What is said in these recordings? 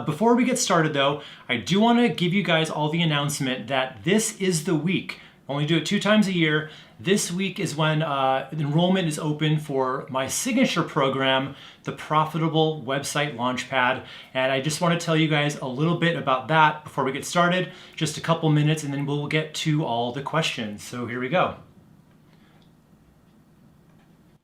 Before we get started though, I do want to give you guys all the announcement that this is the week. Only do it 2 times a year. This week is when enrollment is open for my signature program, the Profitable Website Launchpad. And I just want to tell you guys a little bit about that before we get started. Just a couple minutes and then we'll get to all the questions. So here we go.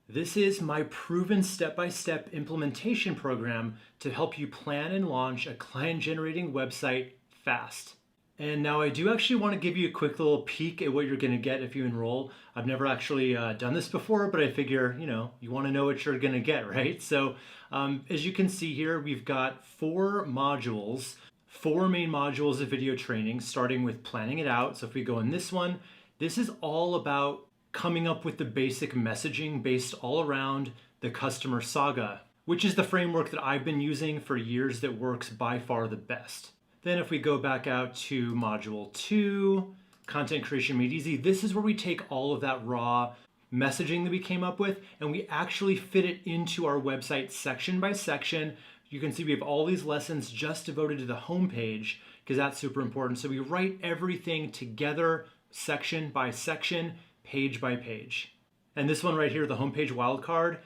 This is my proven step-by-step implementation program to help you plan and launch a client-generating website fast. And now I do actually want to give you a quick little peek at what you're going to get if you enroll. I've never actually done this before, but I figure, you want to know what you're going to get, right? So as you can see here, we've got 4 modules, 4 main modules of video training, starting with planning it out. So if we go in this one, this is all about coming up with the basic messaging based all around the customer saga, which is the framework that I've been using for years that works by far the best. Then if we go back out to module 2, content creation made easy, this is where we take all of that raw messaging that we came up with and we actually fit it into our website section by section. You can see we have all these lessons just devoted to the homepage because that's super important. So we write everything together, section by section, page by page. And this one right here, the homepage wildcard,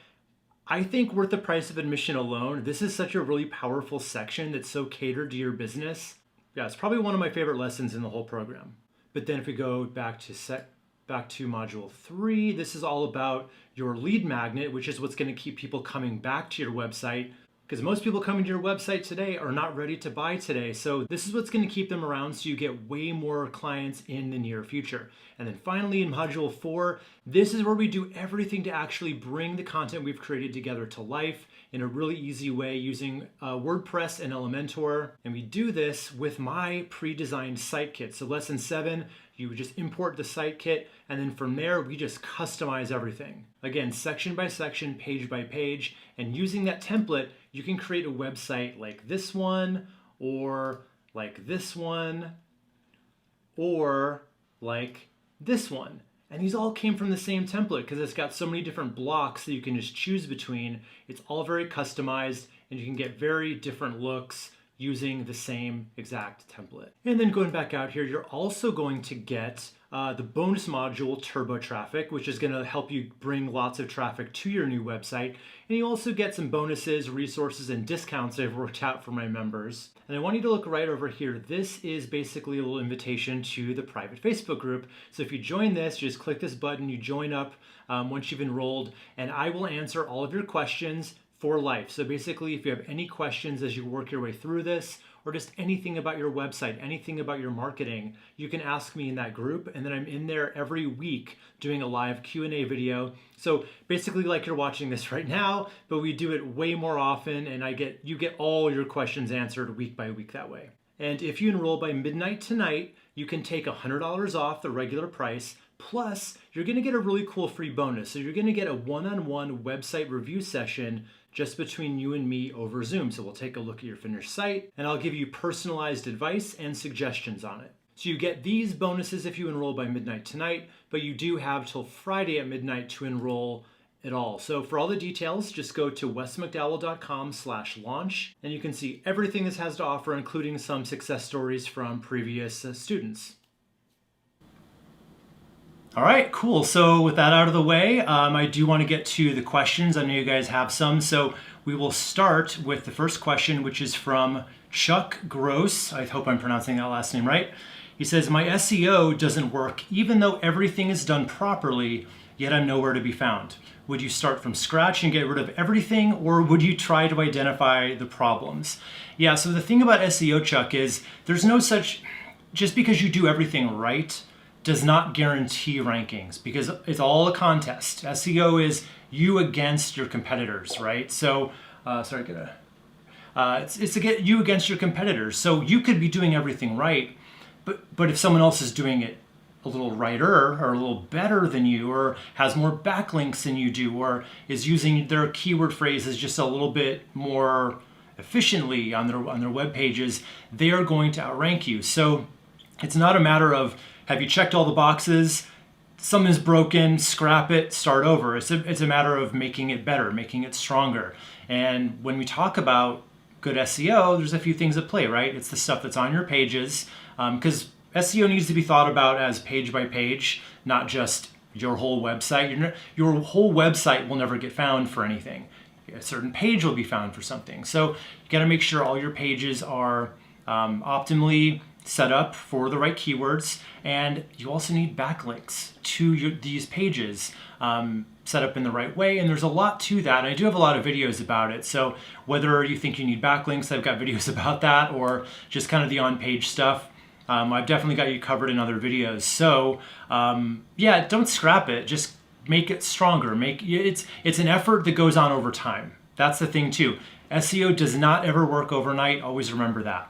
I think worth the price of admission alone. This is such a really powerful section that's so catered to your business. Yeah, it's probably one of my favorite lessons in the whole program. But then if we go back to module 3, this is all about your lead magnet, which is what's going to keep people coming back to your website. Because most people coming to your website today are not ready to buy today. So this is what's going to keep them around so you get way more clients in the near future. And then finally in module 4, this is where we do everything to actually bring the content we've created together to life in a really easy way using WordPress and Elementor. And we do this with my pre-designed site kit. So lesson 7, you would just import the site kit, and then from there, we just customize everything. Again, section by section, page by page, and using that template, you can create a website like this one, or like this one, or like this one. And these all came from the same template because it's got so many different blocks that you can just choose between. It's all very customized, and you can get very different looks using the same exact template. And then going back out here, you're also going to get the bonus module, Turbo Traffic, which is going to help you bring lots of traffic to your new website. And you also get some bonuses, resources, and discounts I've worked out for my members. And I want you to look right over here. This is basically a little invitation to the private Facebook group. So if you join this, you just click this button, you join up once you've enrolled, and I will answer all of your questions for life. So basically, if you have any questions as you work your way through this, or just anything about your website, anything about your marketing, you can ask me in that group. And then I'm in there every week doing a live Q&A video. So basically like you're watching this right now, but we do it way more often and you get all your questions answered week by week that way. And if you enroll by midnight tonight, you can take $100 off the regular price. Plus, you're gonna get a really cool free bonus. So you're gonna get a one-on-one website review session just between you and me over Zoom. So we'll take a look at your finished site and I'll give you personalized advice and suggestions on it. So you get these bonuses if you enroll by midnight tonight, but you do have till Friday at midnight to enroll at all. So for all the details, just go to wesmcdowell.com/launch and you can see everything this has to offer, including some success stories from previous students. All right, cool. So with that out of the way, I do want to get to the questions. I know you guys have some. So we will start with the first question, which is from Chuck Gross. I hope I'm pronouncing that last name right. He says, my SEO doesn't work even though everything is done properly, yet I'm nowhere to be found. Would you start from scratch and get rid of everything, or would you try to identify the problems? Yeah, so the thing about SEO, Chuck, is there's no such, just because you do everything right, does not guarantee rankings because it's all a contest. SEO is you against your competitors, right? So, it's to get you against your competitors. So you could be doing everything right, but if someone else is doing it a little righter or a little better than you, or has more backlinks than you do, or is using their keyword phrases just a little bit more efficiently on their web pages, they are going to outrank you. So it's not a matter of, have you checked all the boxes? Something's broken, scrap it, start over. It's a matter of making it better, making it stronger. And when we talk about good SEO, there's a few things at play, right? It's the stuff that's on your pages, because SEO needs to be thought about as page by page, not just your whole website. Your whole website will never get found for anything. A certain page will be found for something. So you got to make sure all your pages are optimally set up for the right keywords, and you also need backlinks to these pages set up in the right way. And there's a lot to that. And I do have a lot of videos about it. So whether you think you need backlinks, I've got videos about that, or just kind of the on-page stuff, I've definitely got you covered in other videos. So yeah, don't scrap it. Just make it stronger. It's an effort that goes on over time. That's the thing too. SEO does not ever work overnight. Always remember that.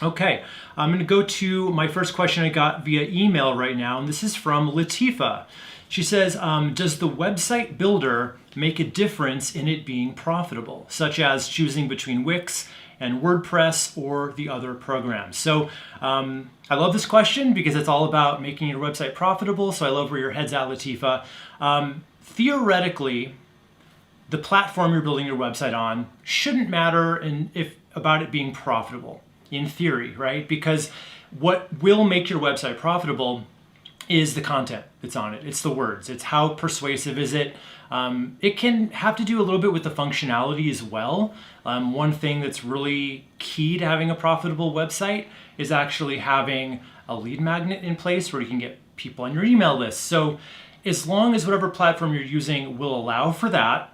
Okay, I'm going to go to my first question I got via email right now, and this is from Latifa. She says, does the website builder make a difference in it being profitable, such as choosing between Wix and WordPress or the other programs? So I love this question because it's all about making your website profitable. So I love where your head's at, Latifa. Theoretically, the platform you're building your website on shouldn't matter about it being profitable, in theory, right? Because what will make your website profitable is the content that's on it. It's the words. It's how persuasive is it. It can have to do a little bit with the functionality as well. One thing that's really key to having a profitable website is actually having a lead magnet in place where you can get people on your email list. So as long as whatever platform you're using will allow for that,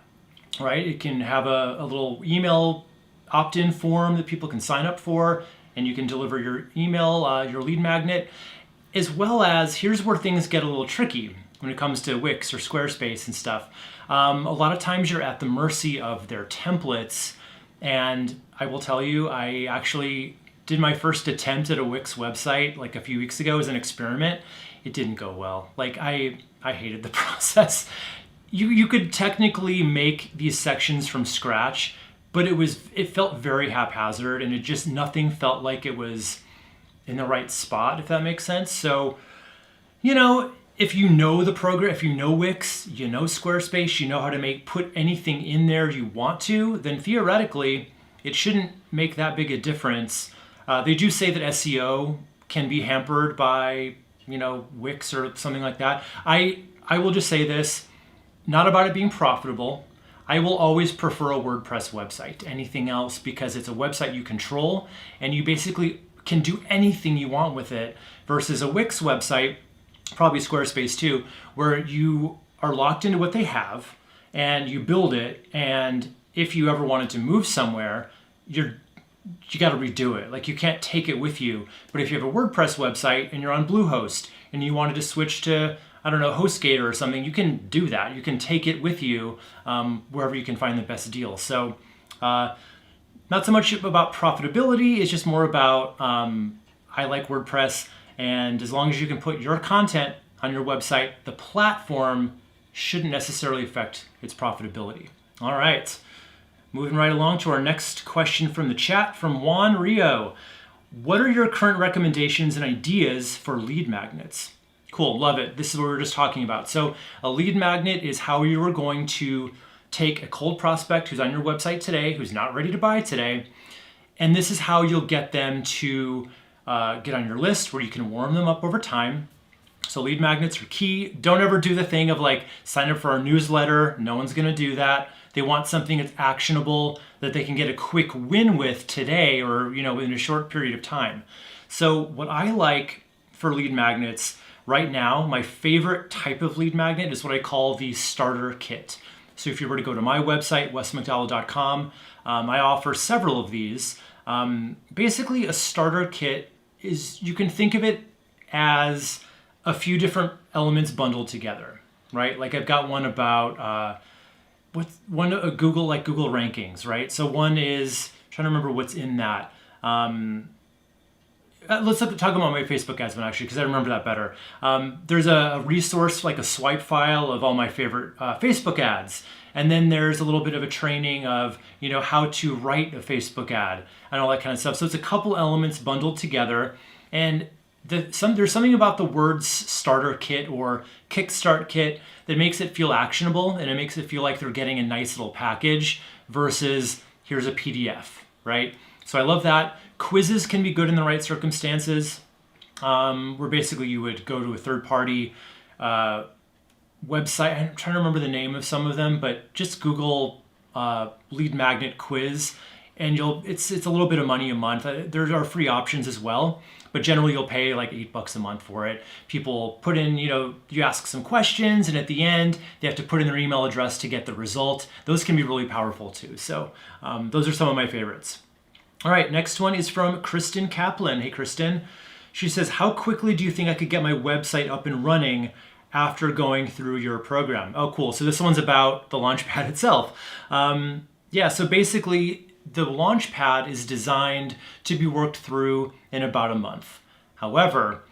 right? It can have a little email opt-in form that people can sign up for, and you can deliver your email, your lead magnet, as well as, here's where things get a little tricky when it comes to Wix or Squarespace and stuff. A lot of times you're at the mercy of their templates, and I will tell you, I actually did my first attempt at a Wix website like a few weeks ago as an experiment. It didn't go well. Like I hated the process. You could technically make these sections from scratch, but it felt very haphazard, and nothing felt like it was in the right spot, if that makes sense. So, if you know the program, if you know Wix, you know Squarespace, you know how to put anything in there you want to, then theoretically, it shouldn't make that big a difference. They do say that SEO can be hampered by, Wix or something like that. I will just say this, not about it being profitable. I will always prefer a WordPress website to anything else because it's a website you control and you basically can do anything you want with it, versus a Wix website, probably Squarespace too, where you are locked into what they have and you build it, and if you ever wanted to move somewhere, you got to redo it. Like, you can't take it with you. But if you have a WordPress website and you're on Bluehost and you wanted to switch to, I don't know, HostGator or something, you can do that. You can take it with you wherever you can find the best deal. So not so much about profitability, it's just more about I like WordPress, and as long as you can put your content on your website, the platform shouldn't necessarily affect its profitability. All right, moving right along to our next question from the chat from Juan Rio. What are your current recommendations and ideas for lead magnets? Cool, love it. This is what we were just talking about. So a lead magnet is how you are going to take a cold prospect who's on your website today, who's not ready to buy today, and this is how you'll get them to get on your list, where you can warm them up over time. So lead magnets are key. Don't ever do the thing of like, sign up for our newsletter. No one's gonna do that. They want something that's actionable, that they can get a quick win with today, or in a short period of time. So what I like for lead magnets right now, my favorite type of lead magnet is what I call the starter kit. So if you were to go to my website, wesmcdowell.com, I offer several of these. Basically, a starter kit is, you can think of it as a few different elements bundled together, right? Like, I've got one about Google rankings, right? So one is, I'm trying to remember what's in that. Let's talk about my Facebook ads one, actually, because I remember that better. There's a resource, like a swipe file of all my favorite Facebook ads. And then there's a little bit of a training of, how to write a Facebook ad and all that kind of stuff. So it's a couple elements bundled together. And there's something about the words starter kit or kickstart kit that makes it feel actionable, and it makes it feel like they're getting a nice little package versus here's a PDF, right? So I love that. Quizzes can be good in the right circumstances, where basically you would go to a third-party website. I'm trying to remember the name of some of them, but just Google lead magnet quiz, and it's a little bit of money a month. There are free options as well, but generally you'll pay like $8 a month for it. People put in, you ask some questions, and at the end they have to put in their email address to get the result. Those can be really powerful too. So those are some of my favorites. All right, next one is from Kristen Kaplan. Hey, Kristen. She says, how quickly do you think I could get my website up and running after going through your program? Oh, cool. So this one's about the Launchpad itself. So basically the Launchpad is designed to be worked through in about a month. However,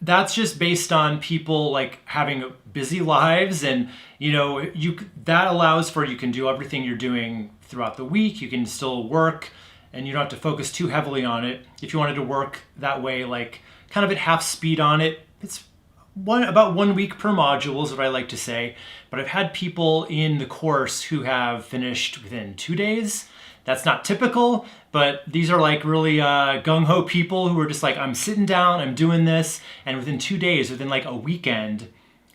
that's just based on people like having busy lives, and that allows for, you can do everything you're doing throughout the week. You can still work, and you don't have to focus too heavily on it. If you wanted to work that way, like kind of at half speed on it, it's about 1 week per module is what I like to say. But I've had people in the course who have finished within 2 days. That's not typical, but these are like really gung-ho people who are just like, I'm sitting down, I'm doing this, and within 2 days, within like a weekend,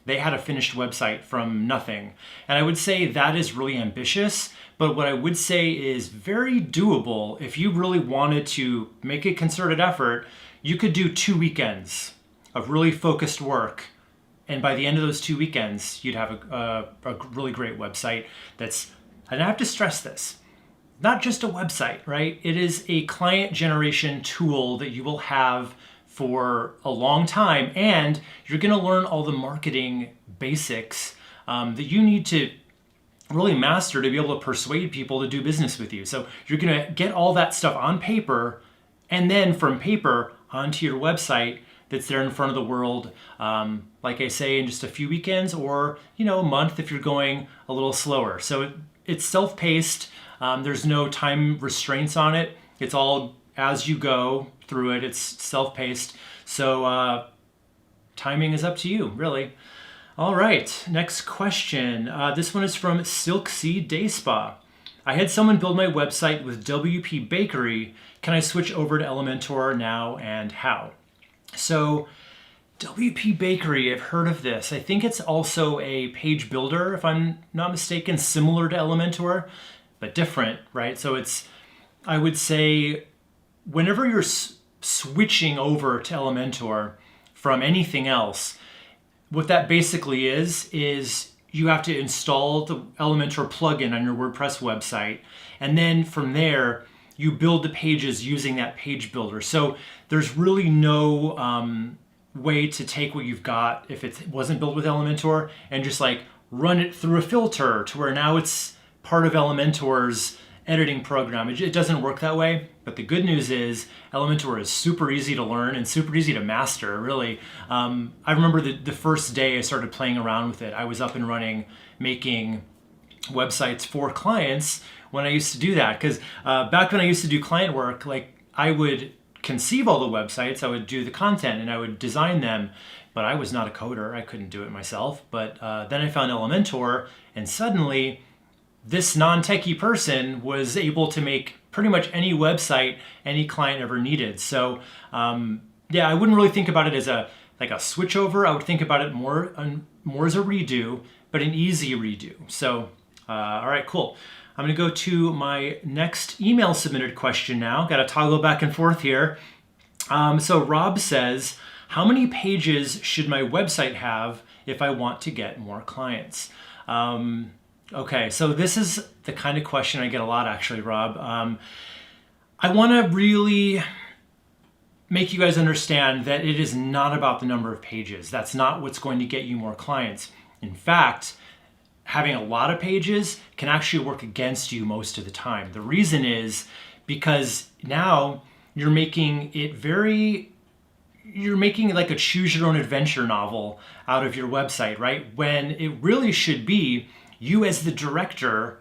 they had a finished website from nothing. And I would say that is really ambitious, but what I would say is very doable. If you really wanted to make a concerted effort, you could do 2 weekends of really focused work. And by the end of those 2 weekends, you'd have a really great website that's, and I have to stress this, not just a website, right? It is a client generation tool that you will have for a long time, and you're gonna learn all the marketing basics that you need to really master to be able to persuade people to do business with you. So you're gonna get all that stuff on paper, and then from paper onto your website that's there in front of the world, like I say, in just a few weekends, or a month if you're going a little slower. So it's self-paced. There's no time restraints on it. It's all as you go through it. It's self-paced. So timing is up to you, really. All right, next question. This one is from Silksea Day Spa. I had someone build my website with WP Bakery. Can I switch over to Elementor now, and how? So WP Bakery, I've heard of this. I think it's also a page builder, if I'm not mistaken, similar to Elementor, but different, right? So I would say, whenever you're switching over to Elementor from anything else, what that basically is you have to install the Elementor plugin on your WordPress website, and then from there, you build the pages using that page builder. So there's really no way to take what you've got, if it wasn't built with Elementor, and just like run it through a filter to where now it's part of Elementor's editing program. It doesn't work that way, but the good news is Elementor is super easy to learn and super easy to master, really. I remember the first day I started playing around with it, I was up and running, making websites for clients when I used to do that. Because back when I used to do client work, like I would conceive all the websites, I would do the content, and I would design them, but I was not a coder. I couldn't do it myself. But then I found Elementor, and suddenly this non-techie person was able to make pretty much any website any client ever needed. So yeah, I wouldn't really think about it as a switch over. I would think about it more as a redo, but an easy redo. So all right, cool. I'm gonna go to my next email submitted question now. Got to toggle back and forth here. So Rob says, how many pages should my website have if I want to get more clients? Okay, so this is the kind of question I get a lot, actually, Rob. I want to really make you guys understand that it is not about the number of pages. That's not what's going to get you more clients. In fact, having a lot of pages can actually work against you most of the time. The reason is because now you're making it like a choose your own adventure novel out of your website, right? When it really should be you as the director.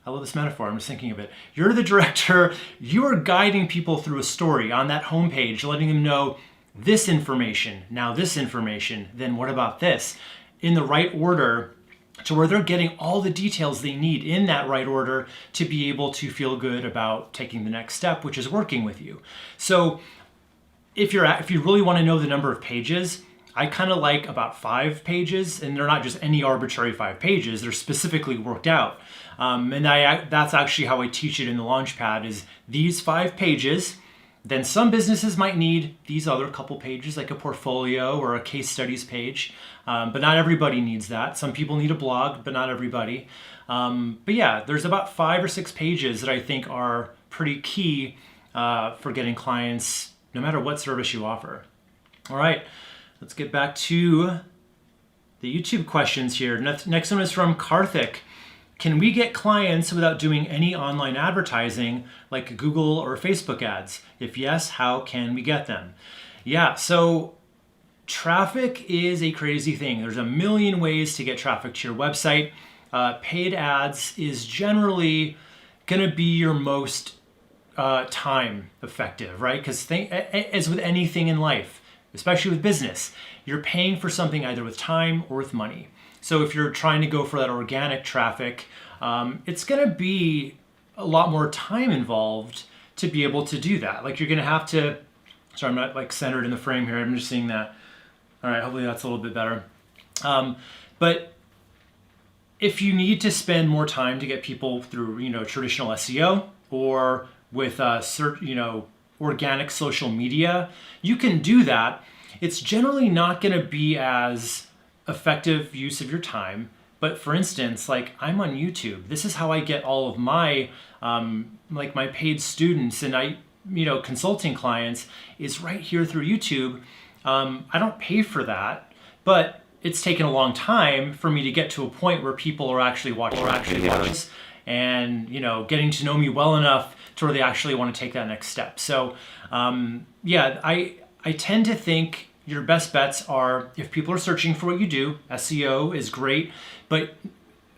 I love this metaphor, I'm just thinking of it. You're the director, you are guiding people through a story on that homepage, letting them know this information, now this information, then what about this? In the right order, to where they're getting all the details they need in that right order to be able to feel good about taking the next step, which is working with you. So if you really want to know the number of pages, I kind of like about 5 pages, and they're not just any arbitrary 5 pages, they're specifically worked out. That's actually how I teach it in the Launchpad, is these 5 pages. Then some businesses might need these other couple pages, like a portfolio or a case studies page, but not everybody needs that. Some people need a blog, but not everybody. But yeah, there's about 5 or 6 pages that I think are pretty key for getting clients, no matter what service you offer. All right, let's get back to the YouTube questions here. Next one is from Karthik. Can we get clients without doing any online advertising like Google or Facebook ads? If yes, how can we get them? Yeah, so traffic is a crazy thing. There's a million ways to get traffic to your website. Paid ads is generally going to be your most time effective, right? Because as with anything in life, especially with business, you're paying for something either with time or with money. So if you're trying to go for that organic traffic, it's going to be a lot more time involved to be able to do that. Like you're going to have to, sorry, I'm not like centered in the frame here. I'm just seeing that. All right, hopefully that's a little bit better. But if you need to spend more time to get people through, traditional SEO or with organic social media, you can do that. It's generally not going to be as effective use of your time. But for instance, like I'm on YouTube. This is how I get all of my my paid students and consulting clients is right here through YouTube. I don't pay for that, but it's taken a long time for me to get to a point where people are actually watching videos and getting to know me well enough to where they actually want to take that next step. So I tend to think your best bets are if people are searching for what you do. SEO is great, but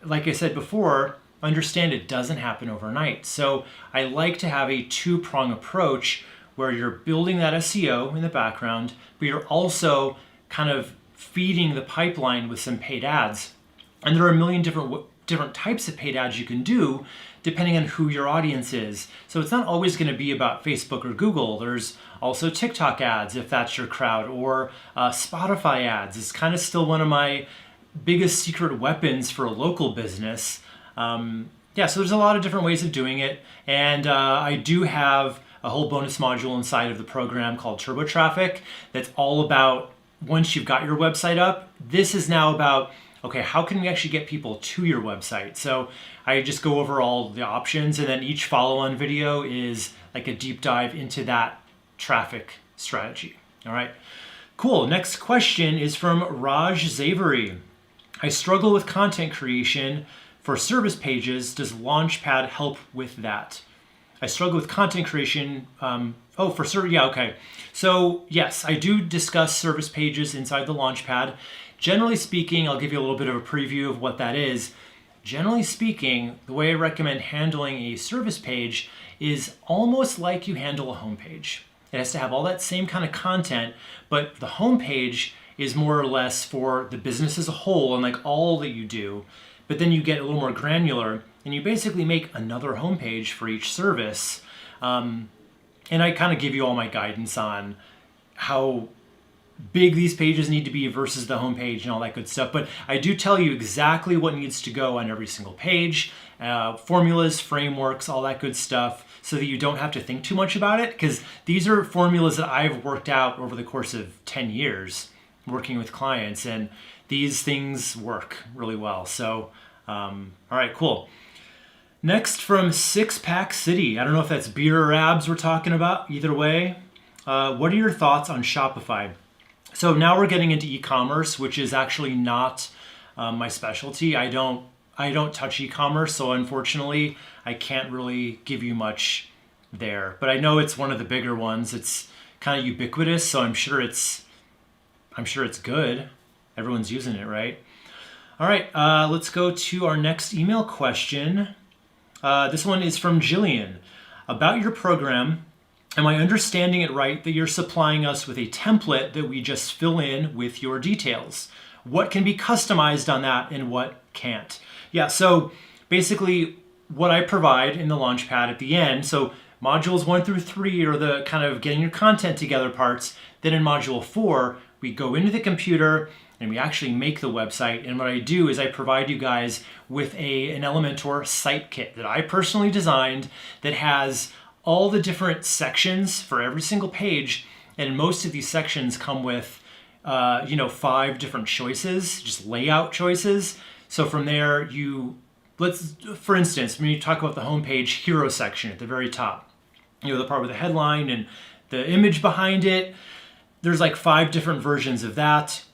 like I said before, understand it doesn't happen overnight. So I like to have a 2-prong approach where you're building that SEO in the background, but you're also kind of feeding the pipeline with some paid ads. And there are a million different types of paid ads you can do depending on who your audience is. So it's not always going to be about Facebook or Google. There's also TikTok ads if that's your crowd, or Spotify ads. It's kind of still one of my biggest secret weapons for a local business. So there's a lot of different ways of doing it. And I do have a whole bonus module inside of the program called Turbo Traffic that's all about once you've got your website up, this is now about, okay, how can we actually get people to your website? So I just go over all the options, and then each follow-on video is like a deep dive into that traffic strategy. All right, cool. Next question is from Raj Zavery. I struggle with content creation for service pages. Does Launchpad help with that? I struggle with content creation. Okay. So yes, I do discuss service pages inside the Launchpad. Generally speaking, I'll give you a little bit of a preview of what that is. Generally speaking, the way I recommend handling a service page is almost like you handle a homepage. It has to have all that same kind of content, but the homepage is more or less for the business as a whole and like all that you do. But then you get a little more granular and you basically make another homepage for each service. And I kind of give you all my guidance on how big these pages need to be versus the homepage and all that good stuff. But I do tell you exactly what needs to go on every single page, formulas, frameworks, all that good stuff, so that you don't have to think too much about it, because these are formulas that I've worked out over the course of 10 years working with clients, and these things work really well. So, all right, cool. Next from Six Pack City. I don't know if that's beer or abs we're talking about. Either way, what are your thoughts on Shopify? So now we're getting into e-commerce, which is actually not my specialty. I don't touch e-commerce, so unfortunately, I can't really give you much there. But I know it's one of the bigger ones. It's kind of ubiquitous, so I'm sure it's good. Everyone's using it, right? All right, let's go to our next email question. This one is from Jillian. About your program, am I understanding it right that you're supplying us with a template that we just fill in with your details? what can be customized on that and what can't. Yeah, so basically what I provide in the Launchpad at the end, so modules 1 through 3 are the kind of getting your content together parts. Then in module 4, we go into the computer and we actually make the website. And what I do is I provide you guys with an Elementor site kit that I personally designed that has all the different sections for every single page. And most of these sections come with 5 different choices, just layout choices. So from there, for instance, when you talk about the homepage hero section at the very top, the part with the headline and the image behind it, there's like 5 different versions of that.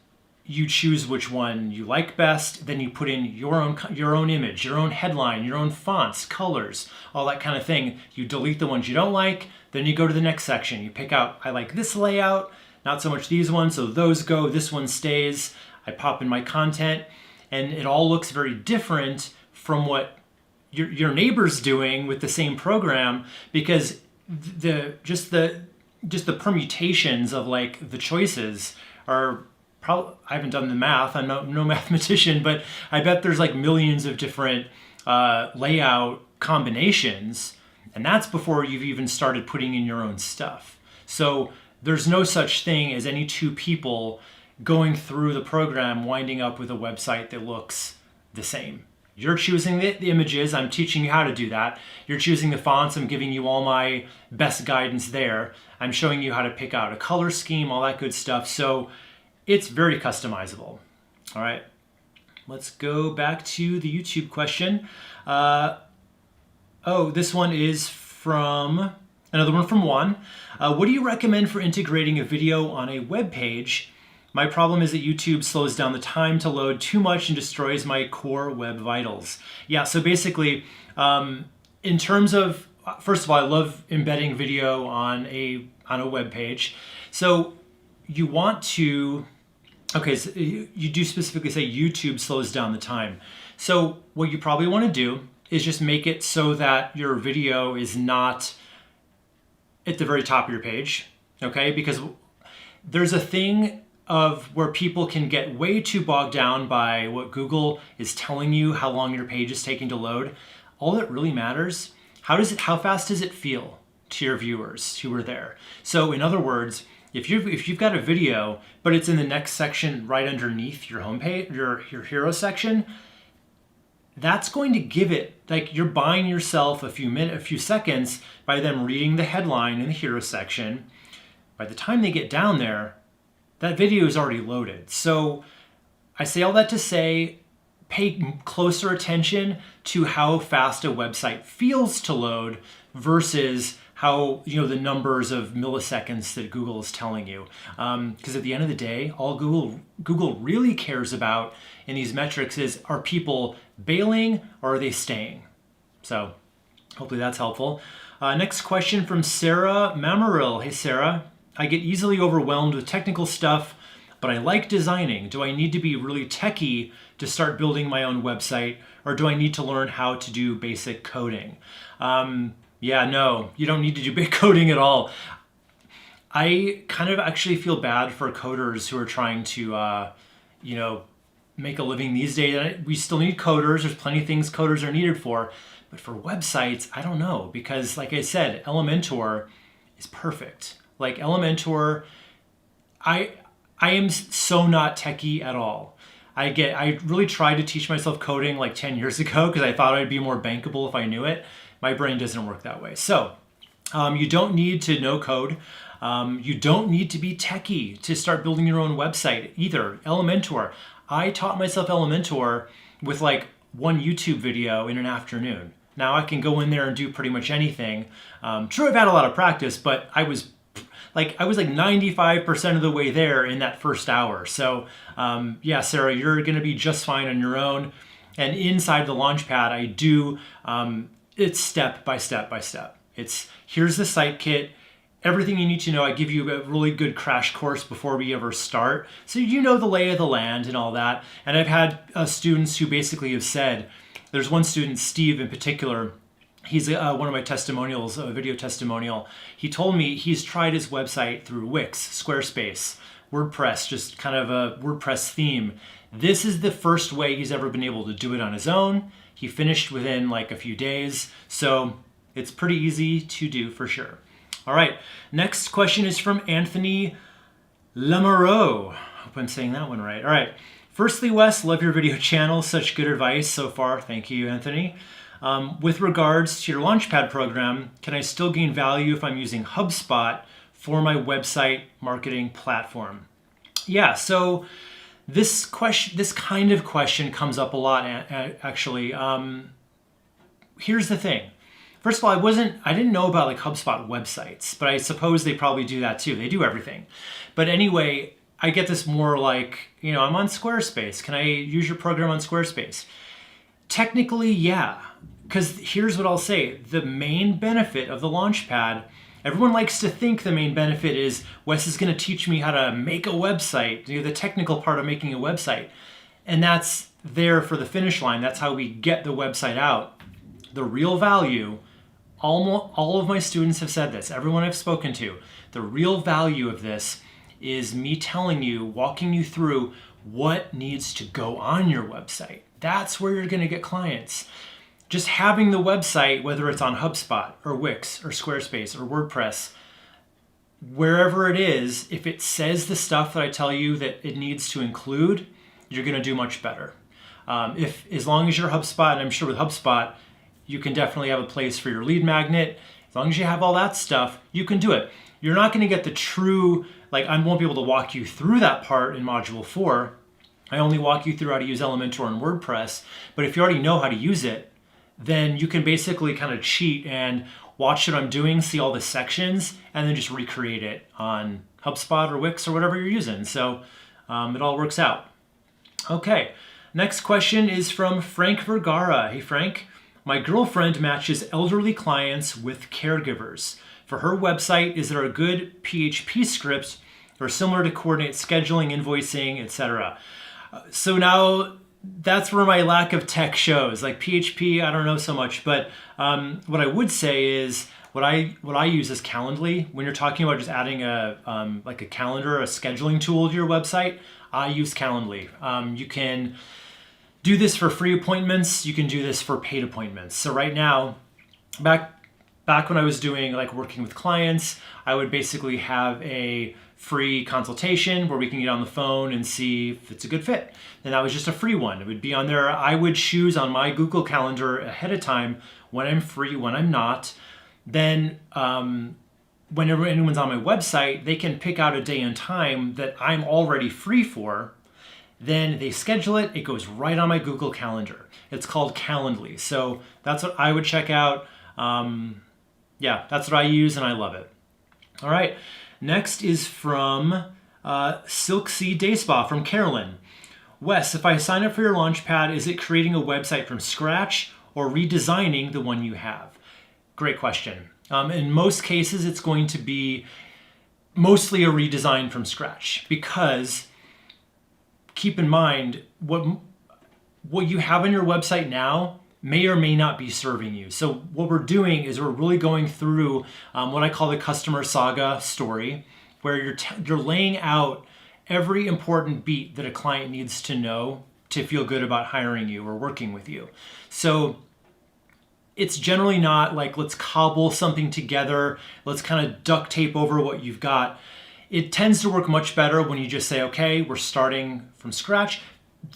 You choose which one you like best, then you put in your own image, your own headline, your own fonts, colors, all that kind of thing. You delete the ones you don't like, then you go to the next section. You pick out, I like this layout, not so much these ones, so those go, this one stays. I pop in my content, and it all looks very different from what your neighbor's doing with the same program, because just the permutations of like the choices are probably, I haven't done the math, I'm no mathematician, but I bet there's like millions of different layout combinations, and that's before you've even started putting in your own stuff. So there's no such thing as any 2 people going through the program winding up with a website that looks the same. You're choosing the images, I'm teaching you how to do that. You're choosing the fonts, I'm giving you all my best guidance there. I'm showing you how to pick out a color scheme, all that good stuff. So it's very customizable. All right, let's go back to the YouTube question. This one is from, another one from Juan. What do you recommend for integrating a video on a web page? My problem is that YouTube slows down the time to load too much and destroys my core web vitals. Yeah, so basically, in terms of, first of all, I love embedding video on a web page. So you want to, so you do specifically say YouTube slows down the time. So what you probably want to do is just make it so that your video is not at the very top of your page, okay? Because there's a thing of where people can get way too bogged down by what Google is telling you how long your page is taking to load. All that really matters, how fast does it feel to your viewers who are there? So in other words, if you've got a video, but it's in the next section right underneath your homepage, your hero section, that's going to give it, like, you're buying yourself a few seconds by them reading the headline in the hero section. By the time they get down there, that video is already loaded. So I say all that to say, pay closer attention to how fast a website feels to load versus how, the numbers of milliseconds that Google is telling you. Because at the end of the day, all Google really cares about in these metrics is, are people bailing or are they staying? So hopefully that's helpful. Next question from Sarah Mamaril. Hey, Sarah. I get easily overwhelmed with technical stuff, but I like designing. Do I need to be really techie to start building my own website, or do I need to learn how to do basic coding? No, you don't need to do big coding at all. I kind of actually feel bad for coders who are trying to, make a living these days. We still need coders. There's plenty of things coders are needed for. But for websites, I don't know, because like I said, Elementor is perfect. Like Elementor, I am so not techie at all. I really tried to teach myself coding like 10 years ago because I thought I'd be more bankable if I knew it. My brain doesn't work that way. So you don't need to know code. You don't need to be techie to start building your own website either. Elementor. I taught myself Elementor with like one YouTube video in an afternoon. Now I can go in there and do pretty much anything. True, I've had a lot of practice, but I was like 95% of the way there in that first hour. So Sarah, you're gonna be just fine on your own. And inside the Launchpad, I do, it's step by step by step. It's, here's the site kit, everything you need to know. I give you a really good crash course before we ever start. So you know the lay of the land and all that. And I've had students who basically have said, there's one student, Steve in particular, he's one of my testimonials, a video testimonial. He told me he's tried his website through Wix, Squarespace, WordPress, just kind of a WordPress theme. This is the first way he's ever been able to do it on his own. He finished within like a few days, so it's pretty easy to do for sure. All right, next question is from Anthony Lamoureux. Hope I'm saying that one right. All right. Firstly, Wes, love your video channel. Such good advice so far. Thank you, Anthony. With regards to your Launchpad program, can I still gain value if I'm using HubSpot for my website marketing platform? Yeah, so this kind of question comes up a lot, actually. Here's the thing. First of all, I didn't know about like HubSpot websites, but I suppose they probably do that too. They do everything. But anyway, I get this more like, I'm on Squarespace. Can I use your program on Squarespace? Technically, yeah. Because here's what I'll say. The main benefit of the Launchpad, everyone likes to think the main benefit is Wes is going to teach me how to make a website, the technical part of making a website. And that's there for the finish line. That's how we get the website out. The real value, all of my students have said this, everyone I've spoken to, the real value of this is me telling you, walking you through what needs to go on your website. That's where you're going to get clients. Just having the website, whether it's on HubSpot or Wix or Squarespace or WordPress, wherever it is, if it says the stuff that I tell you that it needs to include, you're going to do much better. As long as you're HubSpot, and I'm sure with HubSpot, you can definitely have a place for your lead magnet. As long as you have all that stuff, you can do it. You're not going to get the true, I won't be able to walk you through that part in Module 4. I only walk you through how to use Elementor and WordPress. But if you already know how to use it, then you can basically kind of cheat and watch what I'm doing, see all the sections, and then just recreate it on HubSpot or Wix or whatever you're using. So it all works out. Okay, next question is from Frank Vergara. Hey, Frank. My girlfriend matches elderly clients with caregivers. For her website, is there a good PHP script or similar to coordinate scheduling, invoicing, etc.? So now that's where my lack of tech shows. Like PHP, I don't know so much, but what I would say is what I use is Calendly. When you're talking about just adding a calendar, a scheduling tool to your website, I use Calendly. You can do this for free appointments. You can do this for paid appointments. So right now, back when I was doing working with clients, I would basically have a free consultation where we can get on the phone and see if it's a good fit. And that was just a free one. It would be on there. I would choose on my Google Calendar ahead of time when I'm free, when I'm not. Then whenever anyone's on my website, they can pick out a day and time that I'm already free for. Then they schedule it. It goes right on my Google Calendar. It's called Calendly. So that's what I would check out. That's what I use and I love it. All right. Next is from Silksea Day Spa from Carolyn. Wes, if I sign up for your Launchpad, is it creating a website from scratch or redesigning the one you have? Great question. In most cases, it's going to be mostly a redesign from scratch because keep in mind what you have on your website now may or may not be serving you. So what we're doing is we're really going through what I call the customer saga story, where you're laying out every important beat that a client needs to know to feel good about hiring you or working with you. So it's generally not like, let's cobble something together, let's kind of duct tape over what you've got. It tends to work much better when you just say, okay, we're starting from scratch.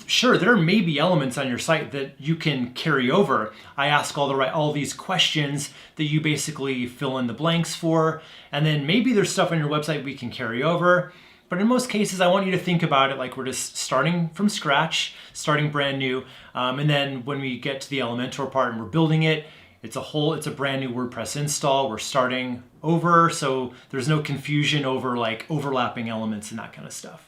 Sure, there may be elements on your site that you can carry over. I ask all these questions that you basically fill in the blanks for, and then maybe there's stuff on your website we can carry over. But in most cases, I want you to think about it like we're just starting from scratch, starting brand new. And then when we get to the Elementor part and we're building it, it's a brand new WordPress install. We're starting over, so there's no confusion over overlapping elements and that kind of stuff.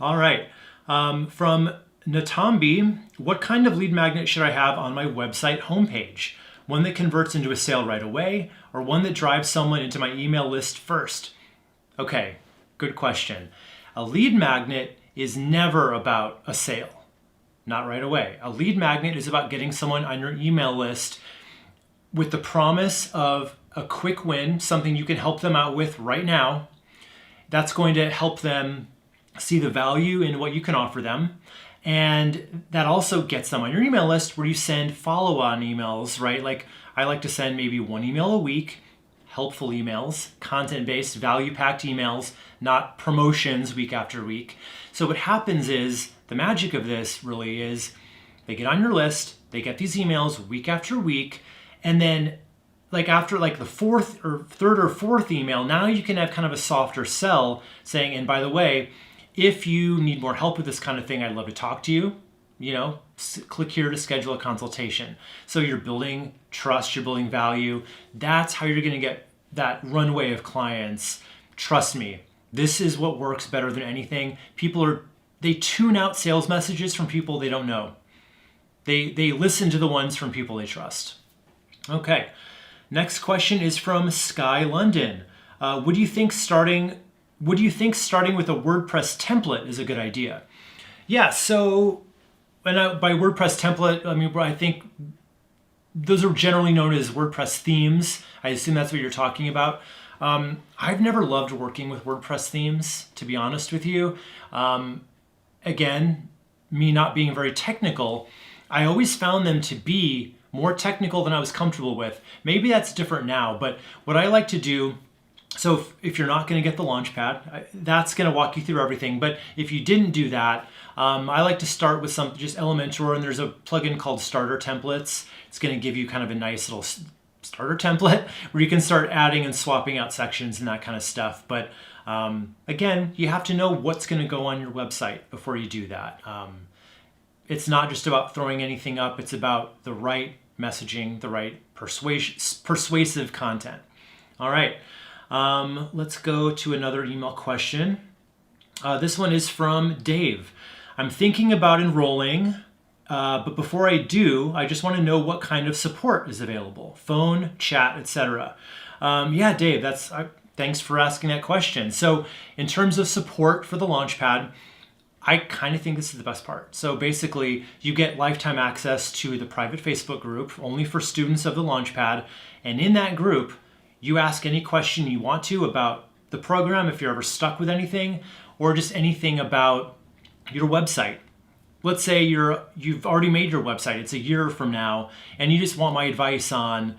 All right. From Natambi, what kind of lead magnet should I have on my website homepage? One that converts into a sale right away, or one that drives someone into my email list first? Okay, good question. A lead magnet is never about a sale, not right away. A lead magnet is about getting someone on your email list with the promise of a quick win, something you can help them out with right now. That's going to help them see the value in what you can offer them. And that also gets them on your email list where you send follow-on emails, right? Like I like to send maybe 1 email a week, helpful emails, content-based, value-packed emails, not promotions week after week. So what happens is, the magic of this really is they get on your list, they get these emails week after week, and then like after like the third or fourth email, now you can have kind of a softer sell saying, and by the way, if you need more help with this kind of thing, I'd love to talk to you. You know, click here to schedule a consultation. So you're building trust, you're building value. That's how you're going to get that runway of clients. Trust me, this is what works better than anything. They tune out sales messages from people they don't know. They listen to the ones from people they trust. Okay, next question is from Sky London. Would you think starting with a WordPress template is a good idea? Yeah, so by WordPress template, I mean, I think those are generally known as WordPress themes. I assume that's what you're talking about. I've never loved working with WordPress themes, to be honest with you. Again, me not being very technical, I always found them to be more technical than I was comfortable with. Maybe that's different now, but what I like to do, so if you're not going to get the Launchpad, that's going to walk you through everything. But if you didn't do that, I like to start with just Elementor, and there's a plugin called Starter Templates. It's going to give you kind of a nice little starter template where you can start adding and swapping out sections and that kind of stuff. But again, you have to know what's going to go on your website before you do that. It's not just about throwing anything up. It's about the right messaging, the right persuasive content. All right. Let's go to another email question. This one is from Dave. I'm thinking about enrolling, but before I do, I just want to know what kind of support is available. Phone, chat, etc. Yeah, Dave, thanks for asking that question. So in terms of support for the Launchpad, I kind of think this is the best part. So basically, you get lifetime access to the private Facebook group, only for students of the Launchpad. And in that group, you ask any question you want to about the program, if you're ever stuck with anything, or just anything about your website. Let's say you've already made your website, it's a year from now, and you just want my advice on,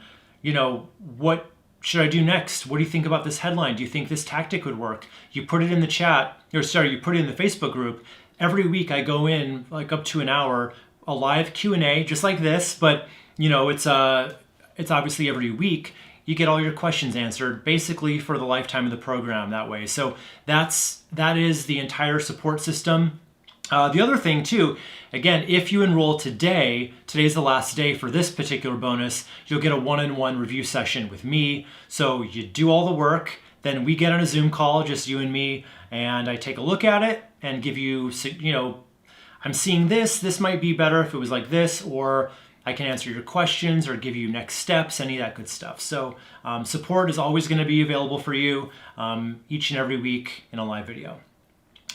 what should I do next? What do you think about this headline? Do you think this tactic would work? You put it in the chat, you put it in the Facebook group. Every week I go in, like up to an hour, a live Q&A, just like this, but it's obviously every week. You get all your questions answered basically for the lifetime of the program that way. So that is the entire support system. The other thing too, again, if you enroll today's the last day for this particular bonus, you'll get a one-on-one review session with me. So you do all the work, then we get on a Zoom call, just you and me, and I take a look at it and give you, I'm seeing this might be better if it was like this, or I can answer your questions or give you next steps, any of that good stuff. So support is always going to be available for you each and every week in a live video.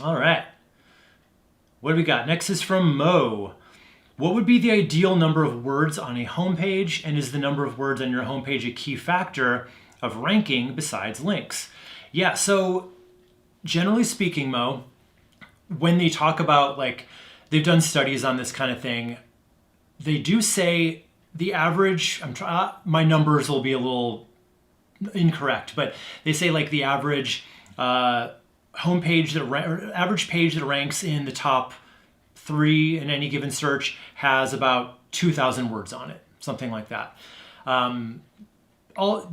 All right. What do we got? Next is from Mo. What would be the ideal number of words on a homepage, and is the number of words on your homepage a key factor of ranking besides links? Yeah, so generally speaking, Mo, when they talk about, like, they've done studies on this kind of thing, they do say the average, my numbers will be a little incorrect, but they say like the average average page that ranks in the top 3 in any given search has about 2,000 words on it, something like that.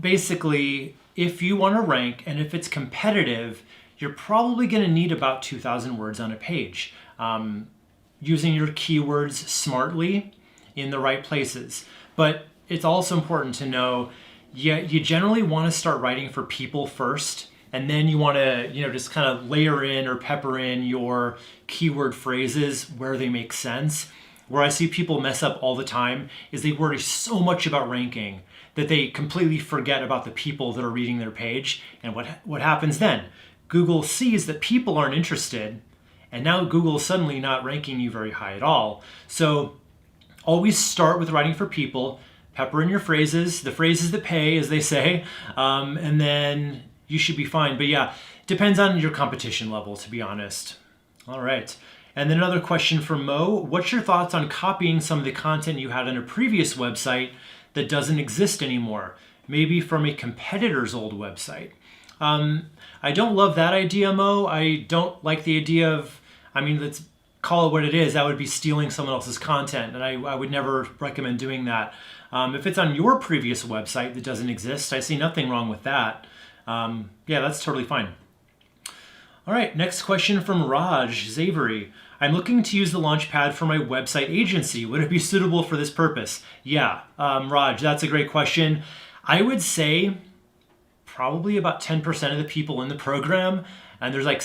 Basically, if you want to rank and if it's competitive, you're probably going to need about 2,000 words on a page. Using your keywords smartly in the right places. But it's also important to know, you generally want to start writing for people first, and then you want to, just kind of layer in or pepper in your keyword phrases where they make sense. Where I see people mess up all the time is they worry so much about ranking that they completely forget about the people that are reading their page. And what happens then? Google sees that people aren't interested, and now Google is suddenly not ranking you very high at all. So always start with writing for people, pepper in your phrases, the phrases that pay, as they say, and then you should be fine. But yeah, depends on your competition level, to be honest. All right. And then another question from Mo. What's your thoughts on copying some of the content you had on a previous website that doesn't exist anymore? Maybe from a competitor's old website. I don't love that idea, Mo. I don't like the idea of, let's call it what it is. That would be stealing someone else's content, and I would never recommend doing that. If it's on your previous website that doesn't exist, I see nothing wrong with that. Yeah, that's totally fine. All right, next question from Raj Zavery. I'm looking to use the Launchpad for my website agency. Would it be suitable for this purpose? Yeah, Raj, that's a great question. I would say probably about 10% of the people in the program, and there's like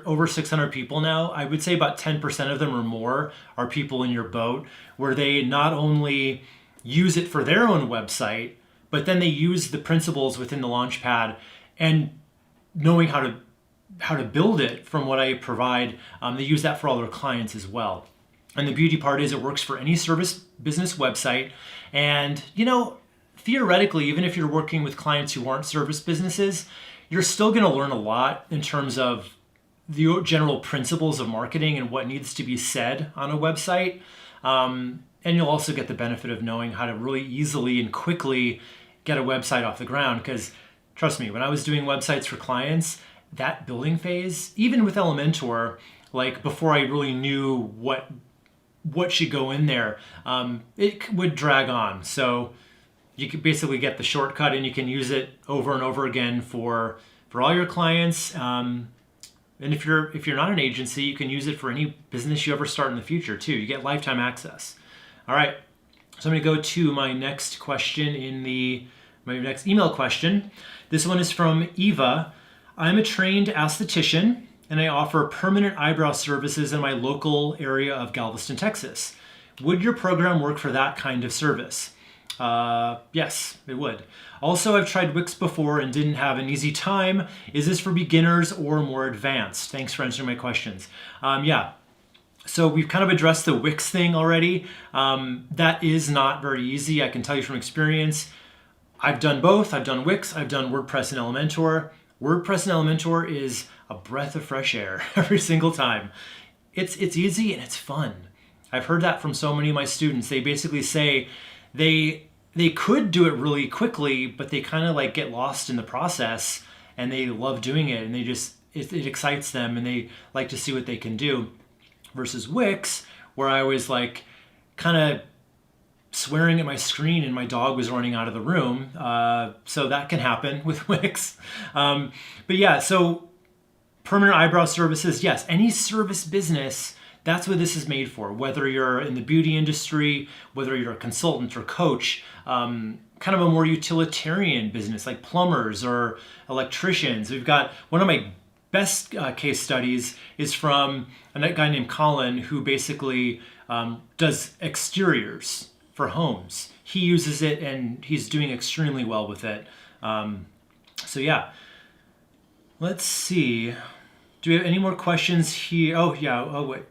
over 600 people now, I would say about 10% of them or more are people in your boat where they not only use it for their own website, but then they use the principles within the Launchpad and knowing how to build it from what I provide. They use that for all their clients as well. And the beauty part is it works for any service business website. And, theoretically, even if you're working with clients who aren't service businesses, you're still going to learn a lot in terms of the general principles of marketing and what needs to be said on a website. And you'll also get the benefit of knowing how to really easily and quickly get a website off the ground. Because trust me, when I was doing websites for clients, that building phase, even with Elementor, like before I really knew what should go in there, it would drag on. So you could basically get the shortcut and you can use it over and over again for all your clients. And if you're not an agency, you can use it for any business you ever start in the future too. You get lifetime access. All right, so I'm going to go to my next question my next email question. This one is from Eva. I'm a trained aesthetician and I offer permanent eyebrow services in my local area of Galveston, Texas. Would your program work for that kind of service? Yes, it would. Also, I've tried Wix before and didn't have an easy time. Is this for beginners or more advanced? Thanks for answering my questions. Yeah, so we've kind of addressed the Wix thing already. That is not very easy. I can tell you from experience. I've done both. I've done Wix. I've done WordPress and Elementor. WordPress and Elementor is a breath of fresh air every single time. It's easy and it's fun. I've heard that from so many of my students. They basically say they could do it really quickly, but they kind of like get lost in the process and they love doing it and it excites them and they like to see what they can do. Versus Wix, where I was like kind of swearing at my screen and my dog was running out of the room. So that can happen with Wix. But yeah, so permanent eyebrow services, yes, any service business, that's what this is made for. Whether you're in the beauty industry, whether you're a consultant or coach, kind of a more utilitarian business like plumbers or electricians. We've got one of my best case studies is from a guy named Colin who basically does exteriors for homes. He uses it and he's doing extremely well with it. So yeah, let's see. Do we have any more questions here? Oh yeah, oh wait.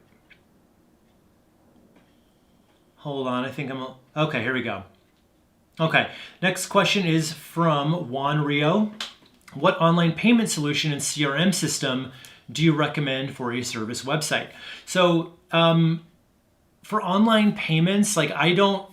Hold on, I think okay, here we go. Okay, next question is from Juan Rio. What online payment solution and CRM system do you recommend for a service website? So for online payments, like I don't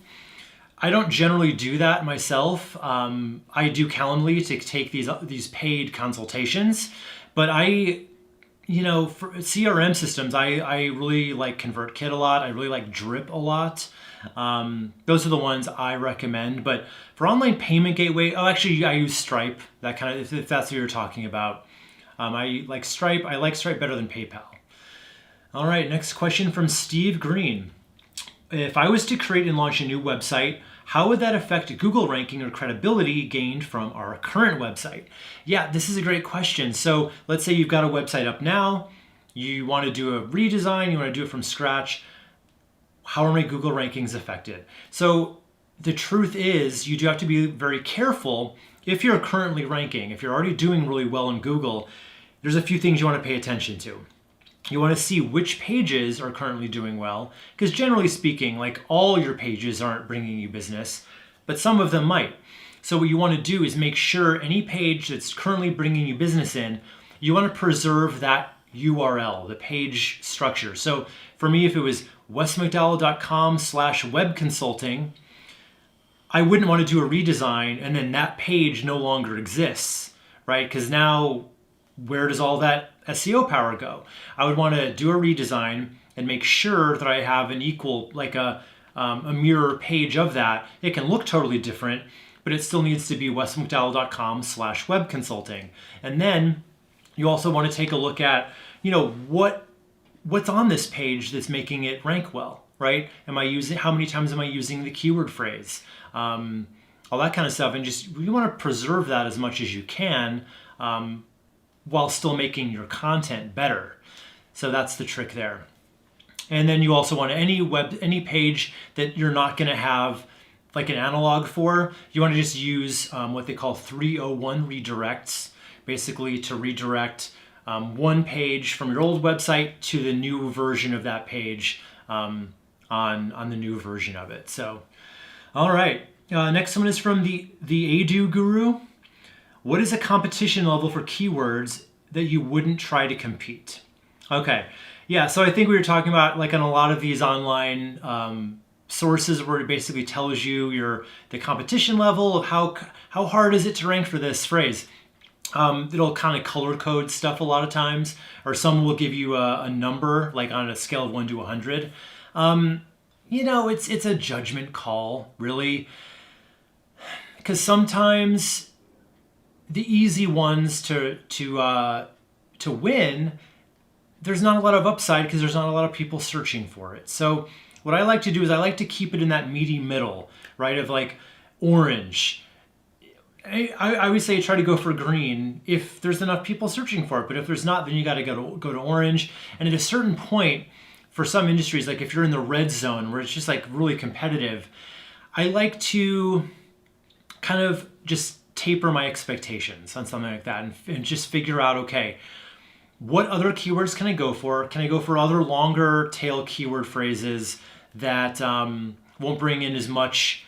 generally do that myself. I do Calendly to take these paid consultations, but for CRM systems, I really like ConvertKit a lot. I really like Drip a lot. Those are the ones I recommend. But for online payment gateway, actually I use Stripe. That kind of, if that's what you're talking about. I like Stripe. I like Stripe better than PayPal. All right, next question from Steve Green. If I was to create and launch a new website, how would that affect Google ranking or credibility gained from our current website? Yeah, this is a great question. So let's say you've got a website up now, you want to do a redesign, you want to do it from scratch. How are my Google rankings affected? So the truth is you do have to be very careful if you're currently ranking. If you're already doing really well in Google, there's a few things you want to pay attention to. You want to see which pages are currently doing well, because generally speaking, like all your pages aren't bringing you business, but some of them might. So what you want to do is make sure any page that's currently bringing you business in, you want to preserve that URL, the page structure. So for me, if it was wesmcdowell.com/webconsulting, I wouldn't want to do a redesign and then that page no longer exists, right? Because now where does all that SEO power go? I would want to do a redesign and make sure that I have an equal, like a mirror page of that. It can look totally different, but it still needs to be wesmcdowell.com/webconsulting. And then you also want to take a look at, what's on this page that's making it rank well, right? How many times am I using the keyword phrase? All that kind of stuff. And you want to preserve that as much as you can, while still making your content better. So that's the trick there. And then you also want any page that you're not going to have like an analog for, you want to just use what they call 301 redirects, basically to redirect one page from your old website to the new version of that page on the new version of it. So, all right. Next one is from the Adu Guru. What is a competition level for keywords that you wouldn't try to compete? Okay. Yeah, so I think we were talking about like on a lot of these online sources where it basically tells you the competition level of how hard is it to rank for this phrase. It'll kind of color code stuff a lot of times, or some will give you a number like on a scale of 1 to 100. It's a judgment call, really, because sometimes the easy ones to win, there's not a lot of upside because there's not a lot of people searching for it. So what I like to do is I like to keep it in that meaty middle, right? Of like orange. I always say try to go for green if there's enough people searching for it. But if there's not, then you got to go to orange. And at a certain point, for some industries, like if you're in the red zone where it's just like really competitive, I like to kind of just taper my expectations on something like that and just figure out, okay, what other keywords can I go for? Can I go for other longer tail keyword phrases that won't bring in as much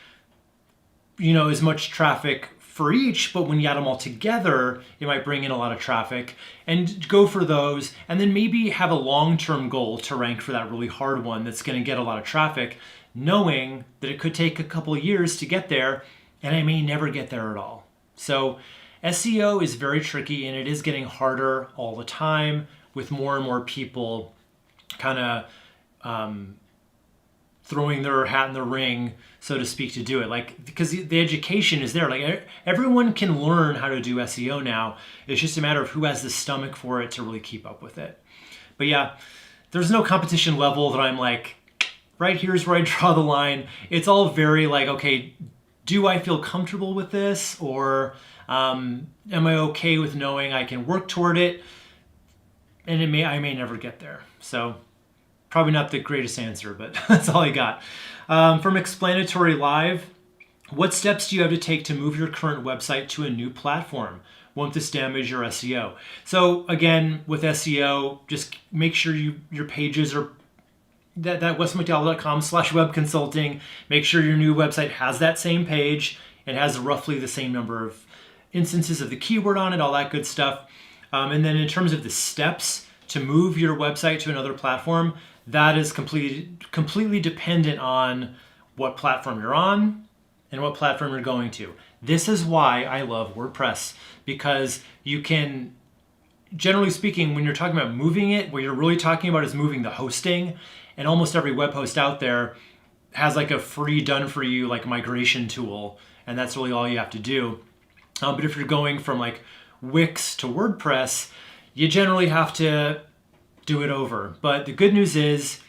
traffic for each, but when you add them all together, it might bring in a lot of traffic, and go for those, and then maybe have a long-term goal to rank for that really hard one that's going to get a lot of traffic, knowing that it could take a couple of years to get there, and I may never get there at all. So SEO is very tricky, and it is getting harder all the time with more and more people kind of throwing their hat in the ring, so to speak, to do it. Like, because the education is there. Like, everyone can learn how to do SEO now. It's just a matter of who has the stomach for it to really keep up with it. But yeah, there's no competition level that I'm like, right here's where I draw the line. It's all very like, okay, do I feel comfortable with this? Or am I okay with knowing I can work toward it? And I may never get there. So probably not the greatest answer, but that's all I got. From Explanatory Live, what steps do you have to take to move your current website to a new platform? Won't this damage your SEO? So again, with SEO, just make sure your pages are that wesmcdowell.com/webconsulting. Make sure your new website has that same page. It has roughly the same number of instances of the keyword on it, all that good stuff. And then in terms of the steps to move your website to another platform, that is completely dependent on what platform you're on and what platform you're going to. This is why I love WordPress, because you can, generally speaking, when you're talking about moving it, what you're really talking about is moving the hosting, and almost every web host out there has like a free done for you like migration tool, and that's really all you have to do. But if you're going from like Wix to WordPress, you generally have to do it over. But the good news is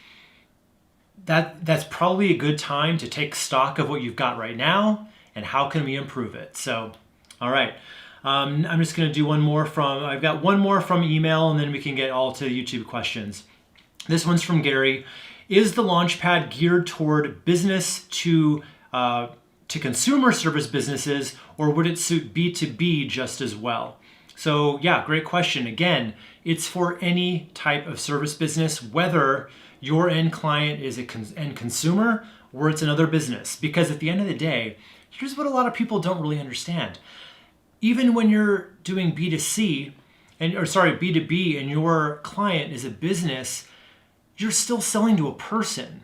that's probably a good time to take stock of what you've got right now and how can we improve it. So, all right. I'm just going to do I've got one more from email, and then we can get all to YouTube questions. This one's from Gary. Is the Launchpad geared toward business to consumer service businesses, or would it suit B2B just as well? So yeah, great question. Again, it's for any type of service business, whether your end client is end consumer or it's another business. Because at the end of the day, here's what a lot of people don't really understand. Even when you're doing B2C, B2B, and your client is a business, you're still selling to a person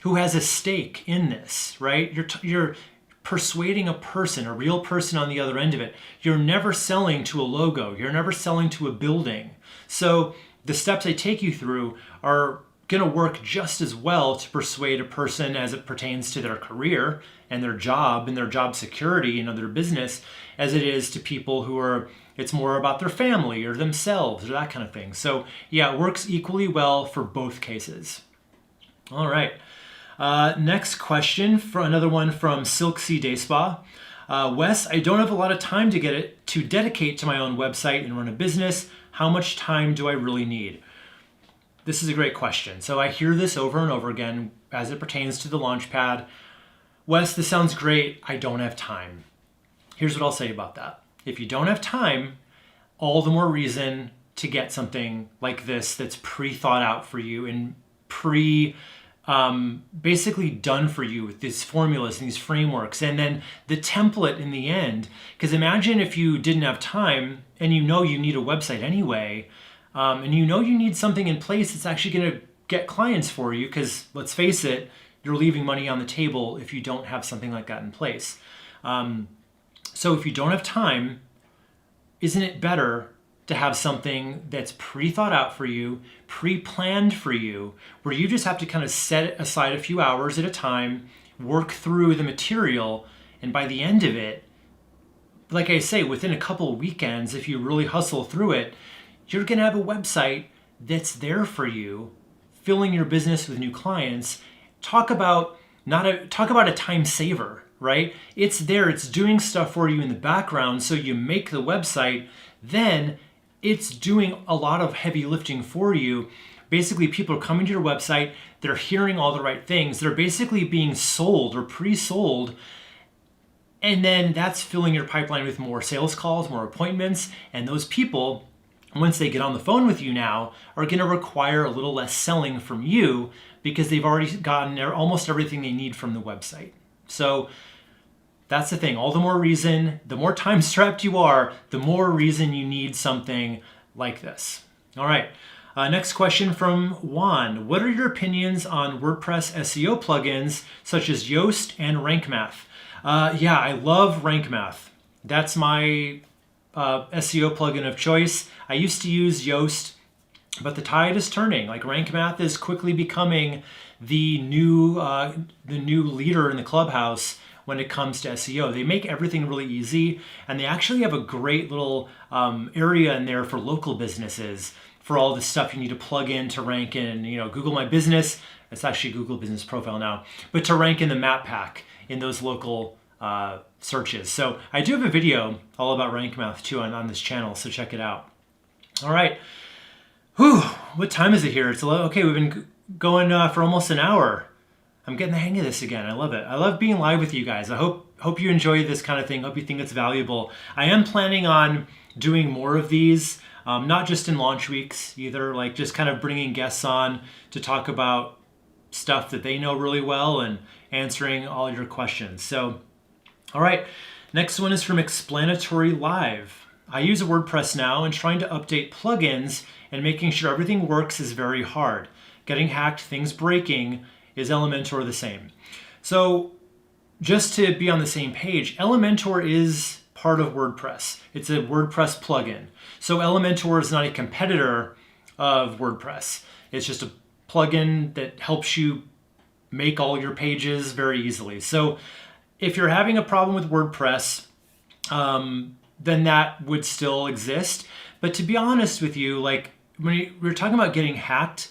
who has a stake in this, right? You're persuading a person, a real person on the other end of it. You're never selling to a logo. You're never selling to a building. So the steps I take you through are going to work just as well to persuade a person as it pertains to their career and their job security and their business as it is to people who are, it's more about their family or themselves or that kind of thing. So yeah, it works equally well for both cases. All right. Next question, for another one from Silk Sea Day Spa. Wes, I don't have a lot of time to dedicate to my own website and run a business. How much time do I really need? This is a great question. So I hear this over and over again as it pertains to the Launchpad. Wes, this sounds great. I don't have time. Here's what I'll say about that. If you don't have time, all the more reason to get something like this that's pre-thought out for you and basically done for you with these formulas and these frameworks, and then the template in the end. Because imagine if you didn't have time and you need a website anyway, and you need something in place that's actually going to get clients for you, because let's face it, you're leaving money on the table if you don't have something like that in place. So if you don't have time, isn't it better to have something that's pre-thought out for you, pre-planned for you, where you just have to kind of set aside a few hours at a time, work through the material, and by the end of it, like I say, within a couple of weekends, if you really hustle through it, you're going to have a website that's there for you, filling your business with new clients. Talk about a time saver, right? It's there, it's doing stuff for you in the background, so you make the website, then it's doing a lot of heavy lifting for you. Basically, people are coming to your website, they're hearing all the right things, they're basically being sold or pre-sold, and then that's filling your pipeline with more sales calls, more appointments, and those people, once they get on the phone with you now, are going to require a little less selling from you because they've already gotten almost everything they need from the website. So that's the thing. All the more reason, the more time strapped you are, the more reason you need something like this. All right. Next question from Juan. What are your opinions on WordPress SEO plugins such as Yoast and RankMath? Yeah, I love RankMath. That's my SEO plugin of choice. I used to use Yoast, but the tide is turning. Like RankMath is quickly becoming the new leader in the clubhouse when it comes to SEO. They make everything really easy, and they actually have a great little area in there for local businesses for all the stuff you need to plug in to rank in, Google My Business. It's actually Google Business Profile now, but to rank in the map pack in those local searches. So I do have a video all about RankMath too on this channel, so check it out. All right. Whew, what time is it here? It's okay, we've been going for almost an hour. I'm getting the hang of this again. I love it. I love being live with you guys. I hope you enjoy this kind of thing. Hope you think it's valuable. I am planning on doing more of these, not just in launch weeks either, like just kind of bringing guests on to talk about stuff that they know really well and answering all your questions. So, all right, next one is from Explanatory Live. I use a WordPress now, and trying to update plugins and making sure everything works is very hard. Getting hacked, things breaking. Is Elementor the same? So just to be on the same page, Elementor is part of WordPress. It's a WordPress plugin. So Elementor is not a competitor of WordPress. It's just a plugin that helps you make all your pages very easily. So if you're having a problem with WordPress, then that would still exist. But to be honest with you, like when we're talking about getting hacked,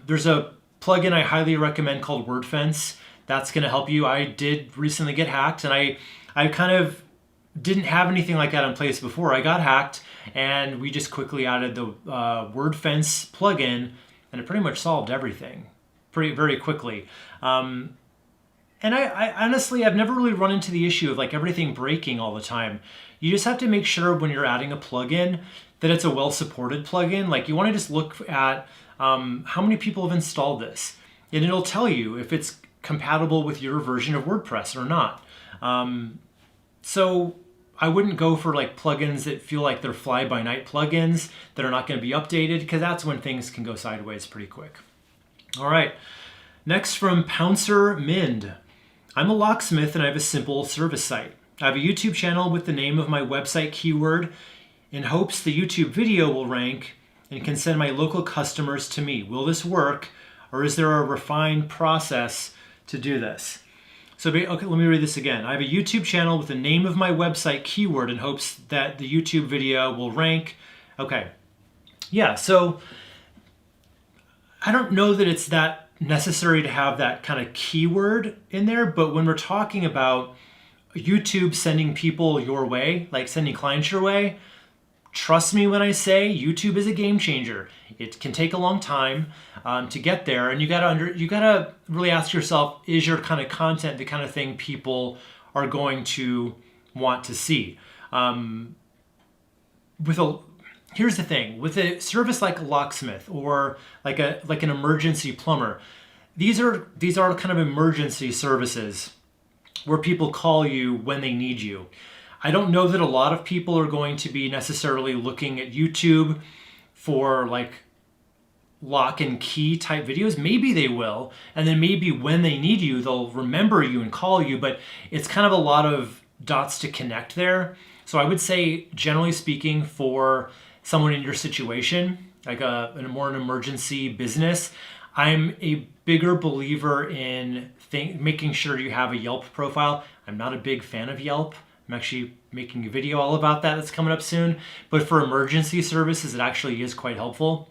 there's a plugin I highly recommend called WordFence. That's going to help you. I did recently get hacked, and I kind of didn't have anything like that in place before. I got hacked, and we just quickly added the WordFence plugin, and it pretty much solved everything very quickly. And I honestly, I've never really run into the issue of like everything breaking all the time. You just have to make sure when you're adding a plugin that it's a well-supported plugin. Like you want to just look at how many people have installed this, and it'll tell you if it's compatible with your version of WordPress or not. So I wouldn't go for like plugins that feel like they're fly-by-night plugins that are not going to be updated, because that's when things can go sideways pretty quick. All right, next from Pouncer Mind. I'm a locksmith and I have a simple service site. I have a YouTube channel with the name of my website keyword in hopes the YouTube video will rank and can send my local customers to me. Will this work, or is there a refined process to do this? So, okay, let me read this again. I have a YouTube channel with the name of my website keyword in hopes that the YouTube video will rank. Okay, yeah, so I don't know that it's that necessary to have that kind of keyword in there, but when we're talking about YouTube sending people your way, like sending clients your way, trust me when I say YouTube is a game changer. It can take a long time to get there, and you gotta really ask yourself: is your kind of content the kind of thing people are going to want to see? Here's the thing: with a service like a locksmith or like an emergency plumber, these are kind of emergency services where people call you when they need you. I don't know that a lot of people are going to be necessarily looking at YouTube for like lock and key type videos. Maybe they will, and then maybe when they need you, they'll remember you and call you, but it's kind of a lot of dots to connect there. So I would say, generally speaking, for someone in your situation, like an emergency business, I'm a bigger believer in making sure you have a Yelp profile. I'm not a big fan of Yelp. I'm actually making a video all about that that's coming up soon. But for emergency services, it actually is quite helpful.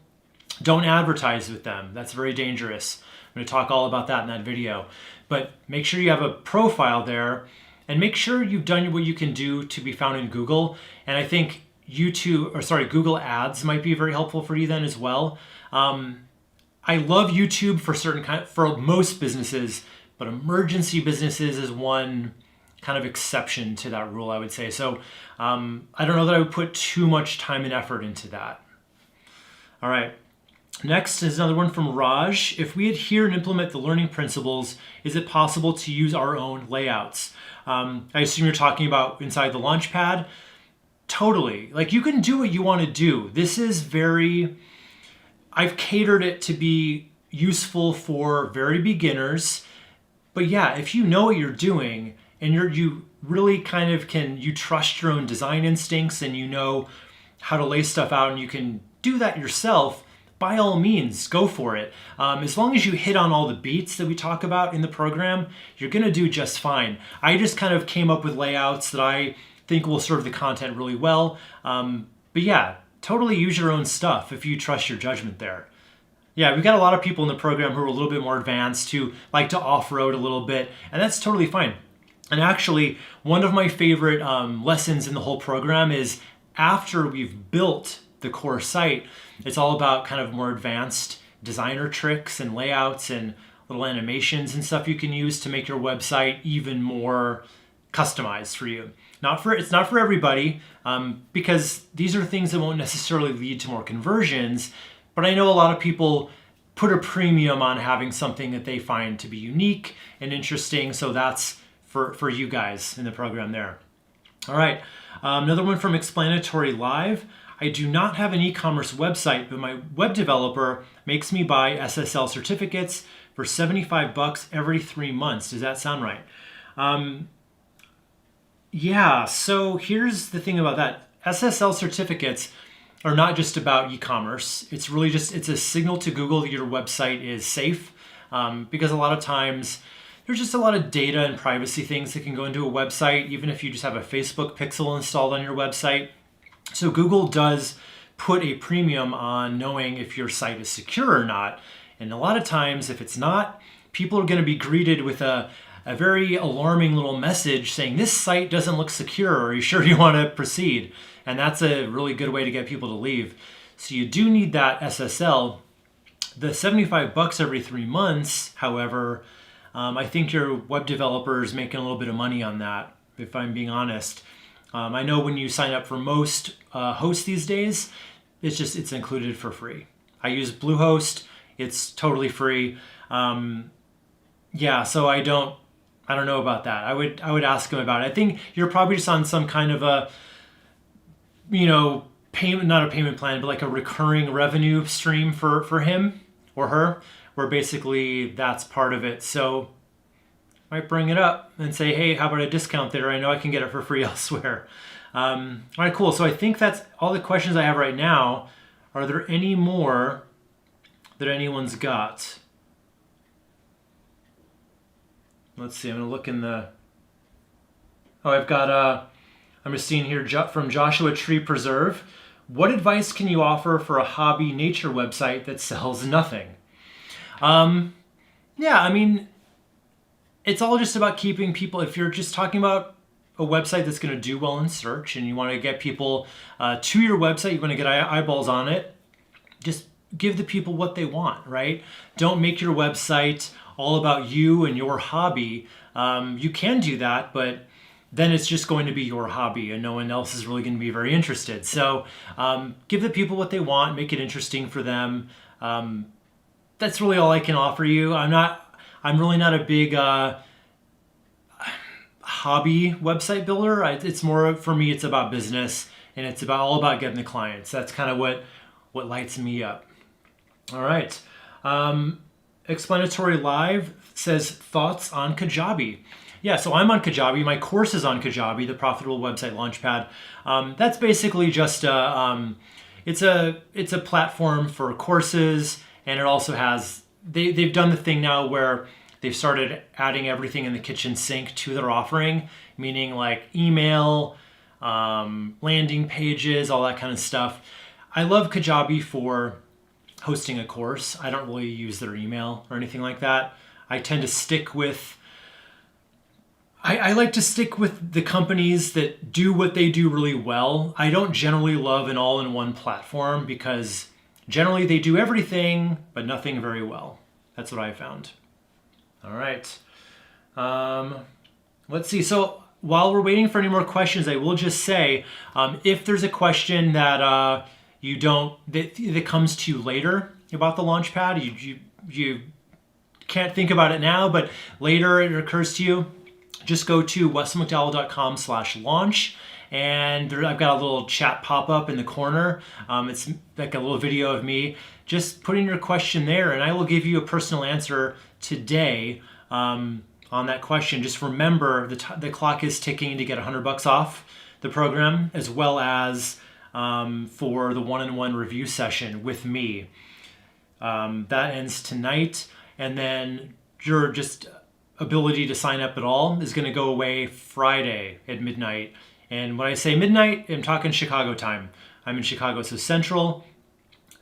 Don't advertise with them. That's very dangerous. I'm going to talk all about that in that video. But make sure you have a profile there, and make sure you've done what you can do to be found in Google. And I think Google Ads might be very helpful for you then as well. I love YouTube for most businesses, but emergency businesses is one kind of exception to that rule, I would say. So I don't know that I would put too much time and effort into that. All right. Next is another one from Raj. If we adhere and implement the learning principles, is it possible to use our own layouts? I assume you're talking about inside the Launchpad. Totally. Like, you can do what you want to do. This is I've catered it to be useful for very beginners. But yeah, if you know what you're doing and you really kind of you trust your own design instincts and you know how to lay stuff out and you can do that yourself, by all means, go for it. As long as you hit on all the beats that we talk about in the program, you're going to do just fine. I just kind of came up with layouts that I think will serve the content really well. But yeah, totally use your own stuff if you trust your judgment there. Yeah, we've got a lot of people in the program who are a little bit more advanced, who like to off-road a little bit, and that's totally fine. And actually, one of my favorite lessons in the whole program is after we've built the core site, it's all about kind of more advanced designer tricks and layouts and little animations and stuff you can use to make your website even more customized for you. It's not for everybody, because these are things that won't necessarily lead to more conversions, but I know a lot of people put a premium on having something that they find to be unique and interesting, so that's for you guys in the program there. All right, another one from Explanatory Live. I do not have an e-commerce website, but my web developer makes me buy SSL certificates for $75 every 3 months. Does that sound right? Yeah, so here's the thing about that. SSL certificates are not just about e-commerce. It's really it's a signal to Google that your website is safe, because a lot of times there's just a lot of data and privacy things that can go into a website, even if you just have a Facebook pixel installed on your website. So Google does put a premium on knowing if your site is secure or not. And a lot of times, if it's not, people are going to be greeted with a very alarming little message saying, this site doesn't look secure. Are you sure you want to proceed? And that's a really good way to get people to leave. So you do need that SSL. The $75 every 3 months, however, I think your web developer is making a little bit of money on that, if I'm being honest. I know when you sign up for most hosts these days, it's included for free. I use Bluehost. It's totally free. Yeah, so I don't I don't know about that. I would ask him about it. I think you're probably just on some kind of a, payment, not a payment plan, but like a recurring revenue stream for him or her, where basically that's part of it. So I might bring it up and say, hey, how about a discount there? I know I can get it for free elsewhere. All right, cool. So I think that's all the questions I have right now. Are there any more that anyone's got? Let's see, I'm gonna look in the, I've got, I'm just seeing here from Joshua Tree Preserve. What advice can you offer for a hobby nature website that sells nothing? Yeah, I mean, it's all just about keeping people, if you're just talking about a website that's going to do well in search and you want to get people to your website, you want to get eyeballs on it, just give the people what they want, right? Don't make your website all about you and your hobby. You can do that, but then it's just going to be your hobby and no one else is really going to be very interested. So give the people what they want, make it interesting for them. That's really all I can offer you. I'm really not a big hobby website builder. It's more, for me, it's about business and it's all about getting the clients. That's kind of what lights me up. All right. Explanatory Live says thoughts on Kajabi. Yeah, so I'm on Kajabi. My course is on Kajabi, the Profitable Website Launchpad. That's basically just it's a platform for courses, and it also has they've done the thing now where they've started adding everything in the kitchen sink to their offering, meaning like email, landing pages, all that kind of stuff. I love Kajabi for hosting a course. I don't really use their email or anything like that. I tend to stick with I like to stick with the companies that do what they do really well. I don't generally love an all-in-one platform because generally they do everything, but nothing very well. That's what I found. All right. Let's see. So while we're waiting for any more questions, I will just say, if there's a question that that comes to you later about the Launchpad, you can't think about it now, but later it occurs to you, just go to westonmcdowell.com/launch, and I've got a little chat pop up in the corner. It's like a little video of me. Just put in your question there, and I will give you a personal answer today on that question. Just remember, the clock is ticking to get $100 off the program, as well as for the one-on-one review session with me. That ends tonight, and then your just ability to sign up at all is going to go away Friday at midnight. And when I say midnight, I'm talking Chicago time. I'm in Chicago, so Central,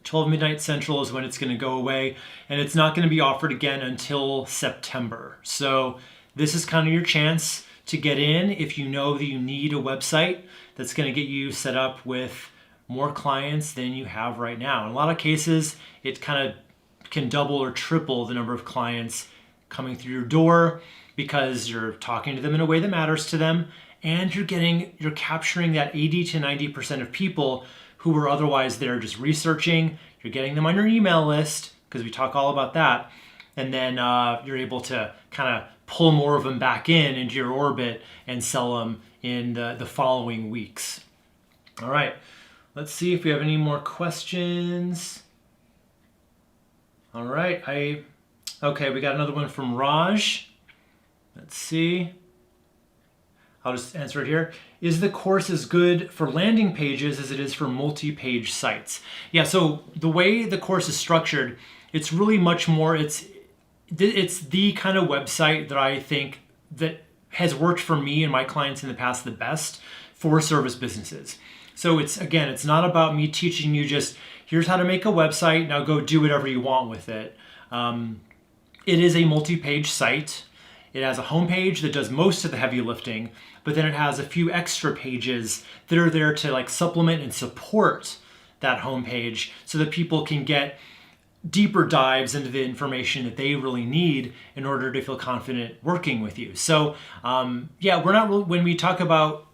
12 midnight Central is when it's going to go away, and it's not going to be offered again until September. So this is kind of your chance to get in if you know that you need a website that's going to get you set up with more clients than you have right now. In a lot of cases, it kind of can double or triple the number of clients coming through your door because you're talking to them in a way that matters to them, and you're capturing that 80 to 90% of people who were otherwise there just researching. You're getting them on your email list because we talk all about that, and then you're able to kind of pull more of them back into your orbit and sell them in the following weeks. All right, let's see if we have any more questions. All right, okay, we got another one from Raj. Let's see. I'll just answer it here. Is the course as good for landing pages as it is for multi-page sites? Yeah, so the way the course is structured, it's really much more, it's the kind of website that I think that has worked for me and my clients in the past the best for service businesses. So it's not about me teaching you just, here's how to make a website, now go do whatever you want with it. It is a multi-page site. It has a homepage that does most of the heavy lifting, but then it has a few extra pages that are there to like supplement and support that homepage so that people can get deeper dives into the information that they really need in order to feel confident working with you. So yeah, we're not really, when we talk about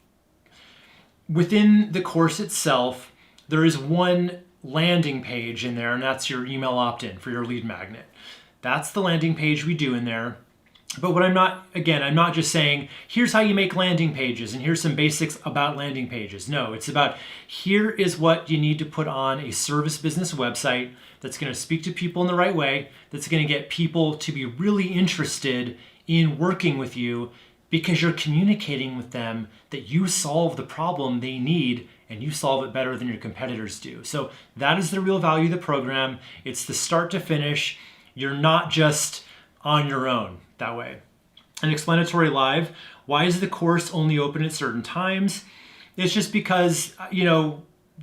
within the course itself, there is one landing page in there, and that's your email opt-in for your lead magnet. That's the landing page we do in there. But what I'm not just saying, here's how you make landing pages and here's some basics about landing pages. No, it's about here is what you need to put on a service business website that's going to speak to people in the right way, that's going to get people to be really interested in working with you because you're communicating with them that you solve the problem they need and you solve it better than your competitors do. So that is the real value of the program. It's the start to finish. You're not just on your own that way. An explanatory live. Why is the course only open at certain times? It's just because,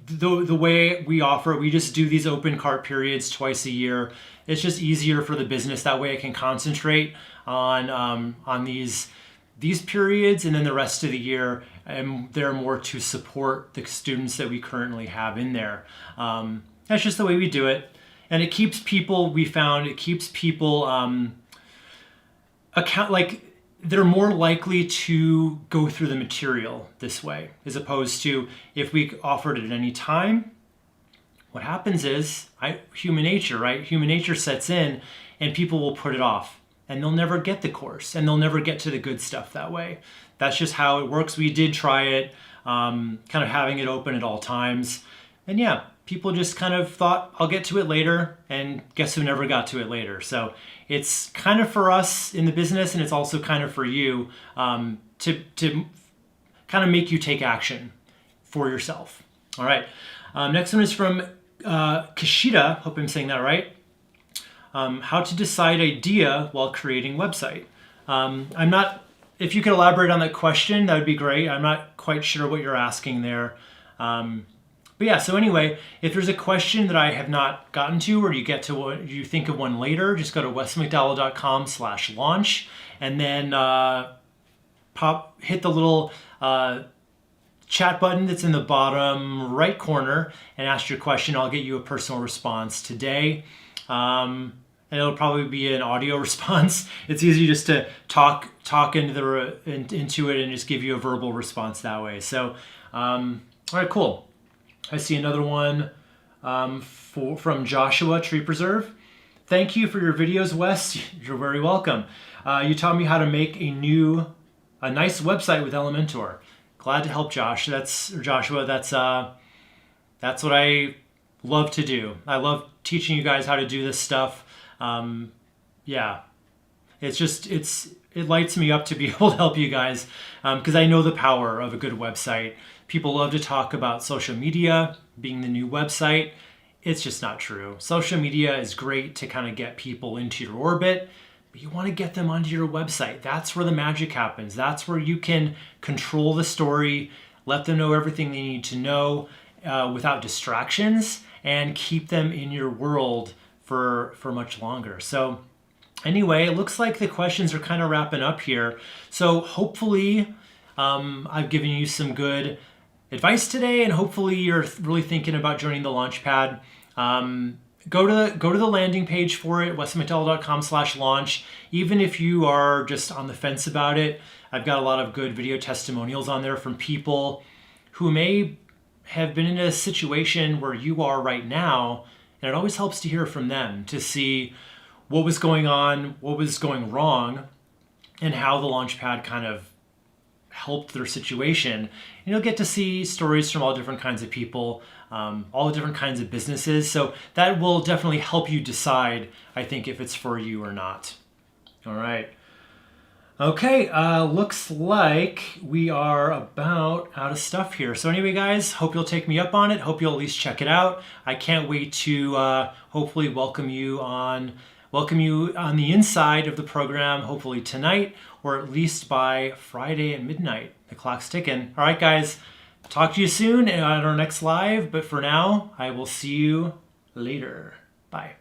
the way we offer it, we just do these open cart periods twice a year. It's just easier for the business. That way I can concentrate on these periods, and then the rest of the year I'm there more to support the students that we currently have in there. That's just the way we do it. And it keeps people, they're more likely to go through the material this way, as opposed to if we offered it at any time. What happens is, human nature, right? Human nature sets in and people will put it off and they'll never get the course and they'll never get to the good stuff that way. That's just how it works. We did try it, kind of having it open at all times. And yeah, people just kind of thought, I'll get to it later, and guess who never got to it later. So it's kind of for us in the business, and it's also kind of for you to kind of make you take action for yourself. All right, next one is from Kashida, hope I'm saying that right. How to decide idea while creating website. If you could elaborate on that question, that would be great. I'm not quite sure what you're asking there. But yeah, so anyway, if there's a question that I have not gotten to, or you get to what you think of one later, just go to wesmcdowell.com/launch and then hit the little chat button that's in the bottom right corner and ask your question. I'll get you a personal response today. And it'll probably be an audio response. It's easy just to talk into it and just give you a verbal response that way. So, all right, cool. I see another one from Joshua Tree Preserve. Thank you for your videos, Wes. You're very welcome. You taught me how to make a nice website with Elementor. Glad to help, Joshua. That's what I love to do. I love teaching you guys how to do this stuff. Yeah, it lights me up to be able to help you guys because I know the power of a good website. People love to talk about social media being the new website. It's just not true. Social media is great to kind of get people into your orbit, but you want to get them onto your website. That's where the magic happens. That's where you can control the story, let them know everything they need to know without distractions, and keep them in your world for much longer. So anyway, it looks like the questions are kind of wrapping up here. So hopefully I've given you some good advice today, and hopefully you're really thinking about joining the Launchpad. Go to the landing page for it, wesmcdowell.com/launch. Even if you are just on the fence about it, I've got a lot of good video testimonials on there from people who may have been in a situation where you are right now, and it always helps to hear from them to see what was going on, what was going wrong, and how the Launchpad kind of helped their situation. And you'll get to see stories from all different kinds of people, all the different kinds of businesses. So that will definitely help you decide, I think, if it's for you or not. All right. Okay, looks like we are about out of stuff here. So anyway, guys, hope you'll take me up on it. Hope you'll at least check it out. I can't wait to hopefully welcome you on the inside of the program, hopefully tonight, or at least by Friday at midnight. The clock's ticking. All right, guys, talk to you soon on our next live. But for now, I will see you later. Bye.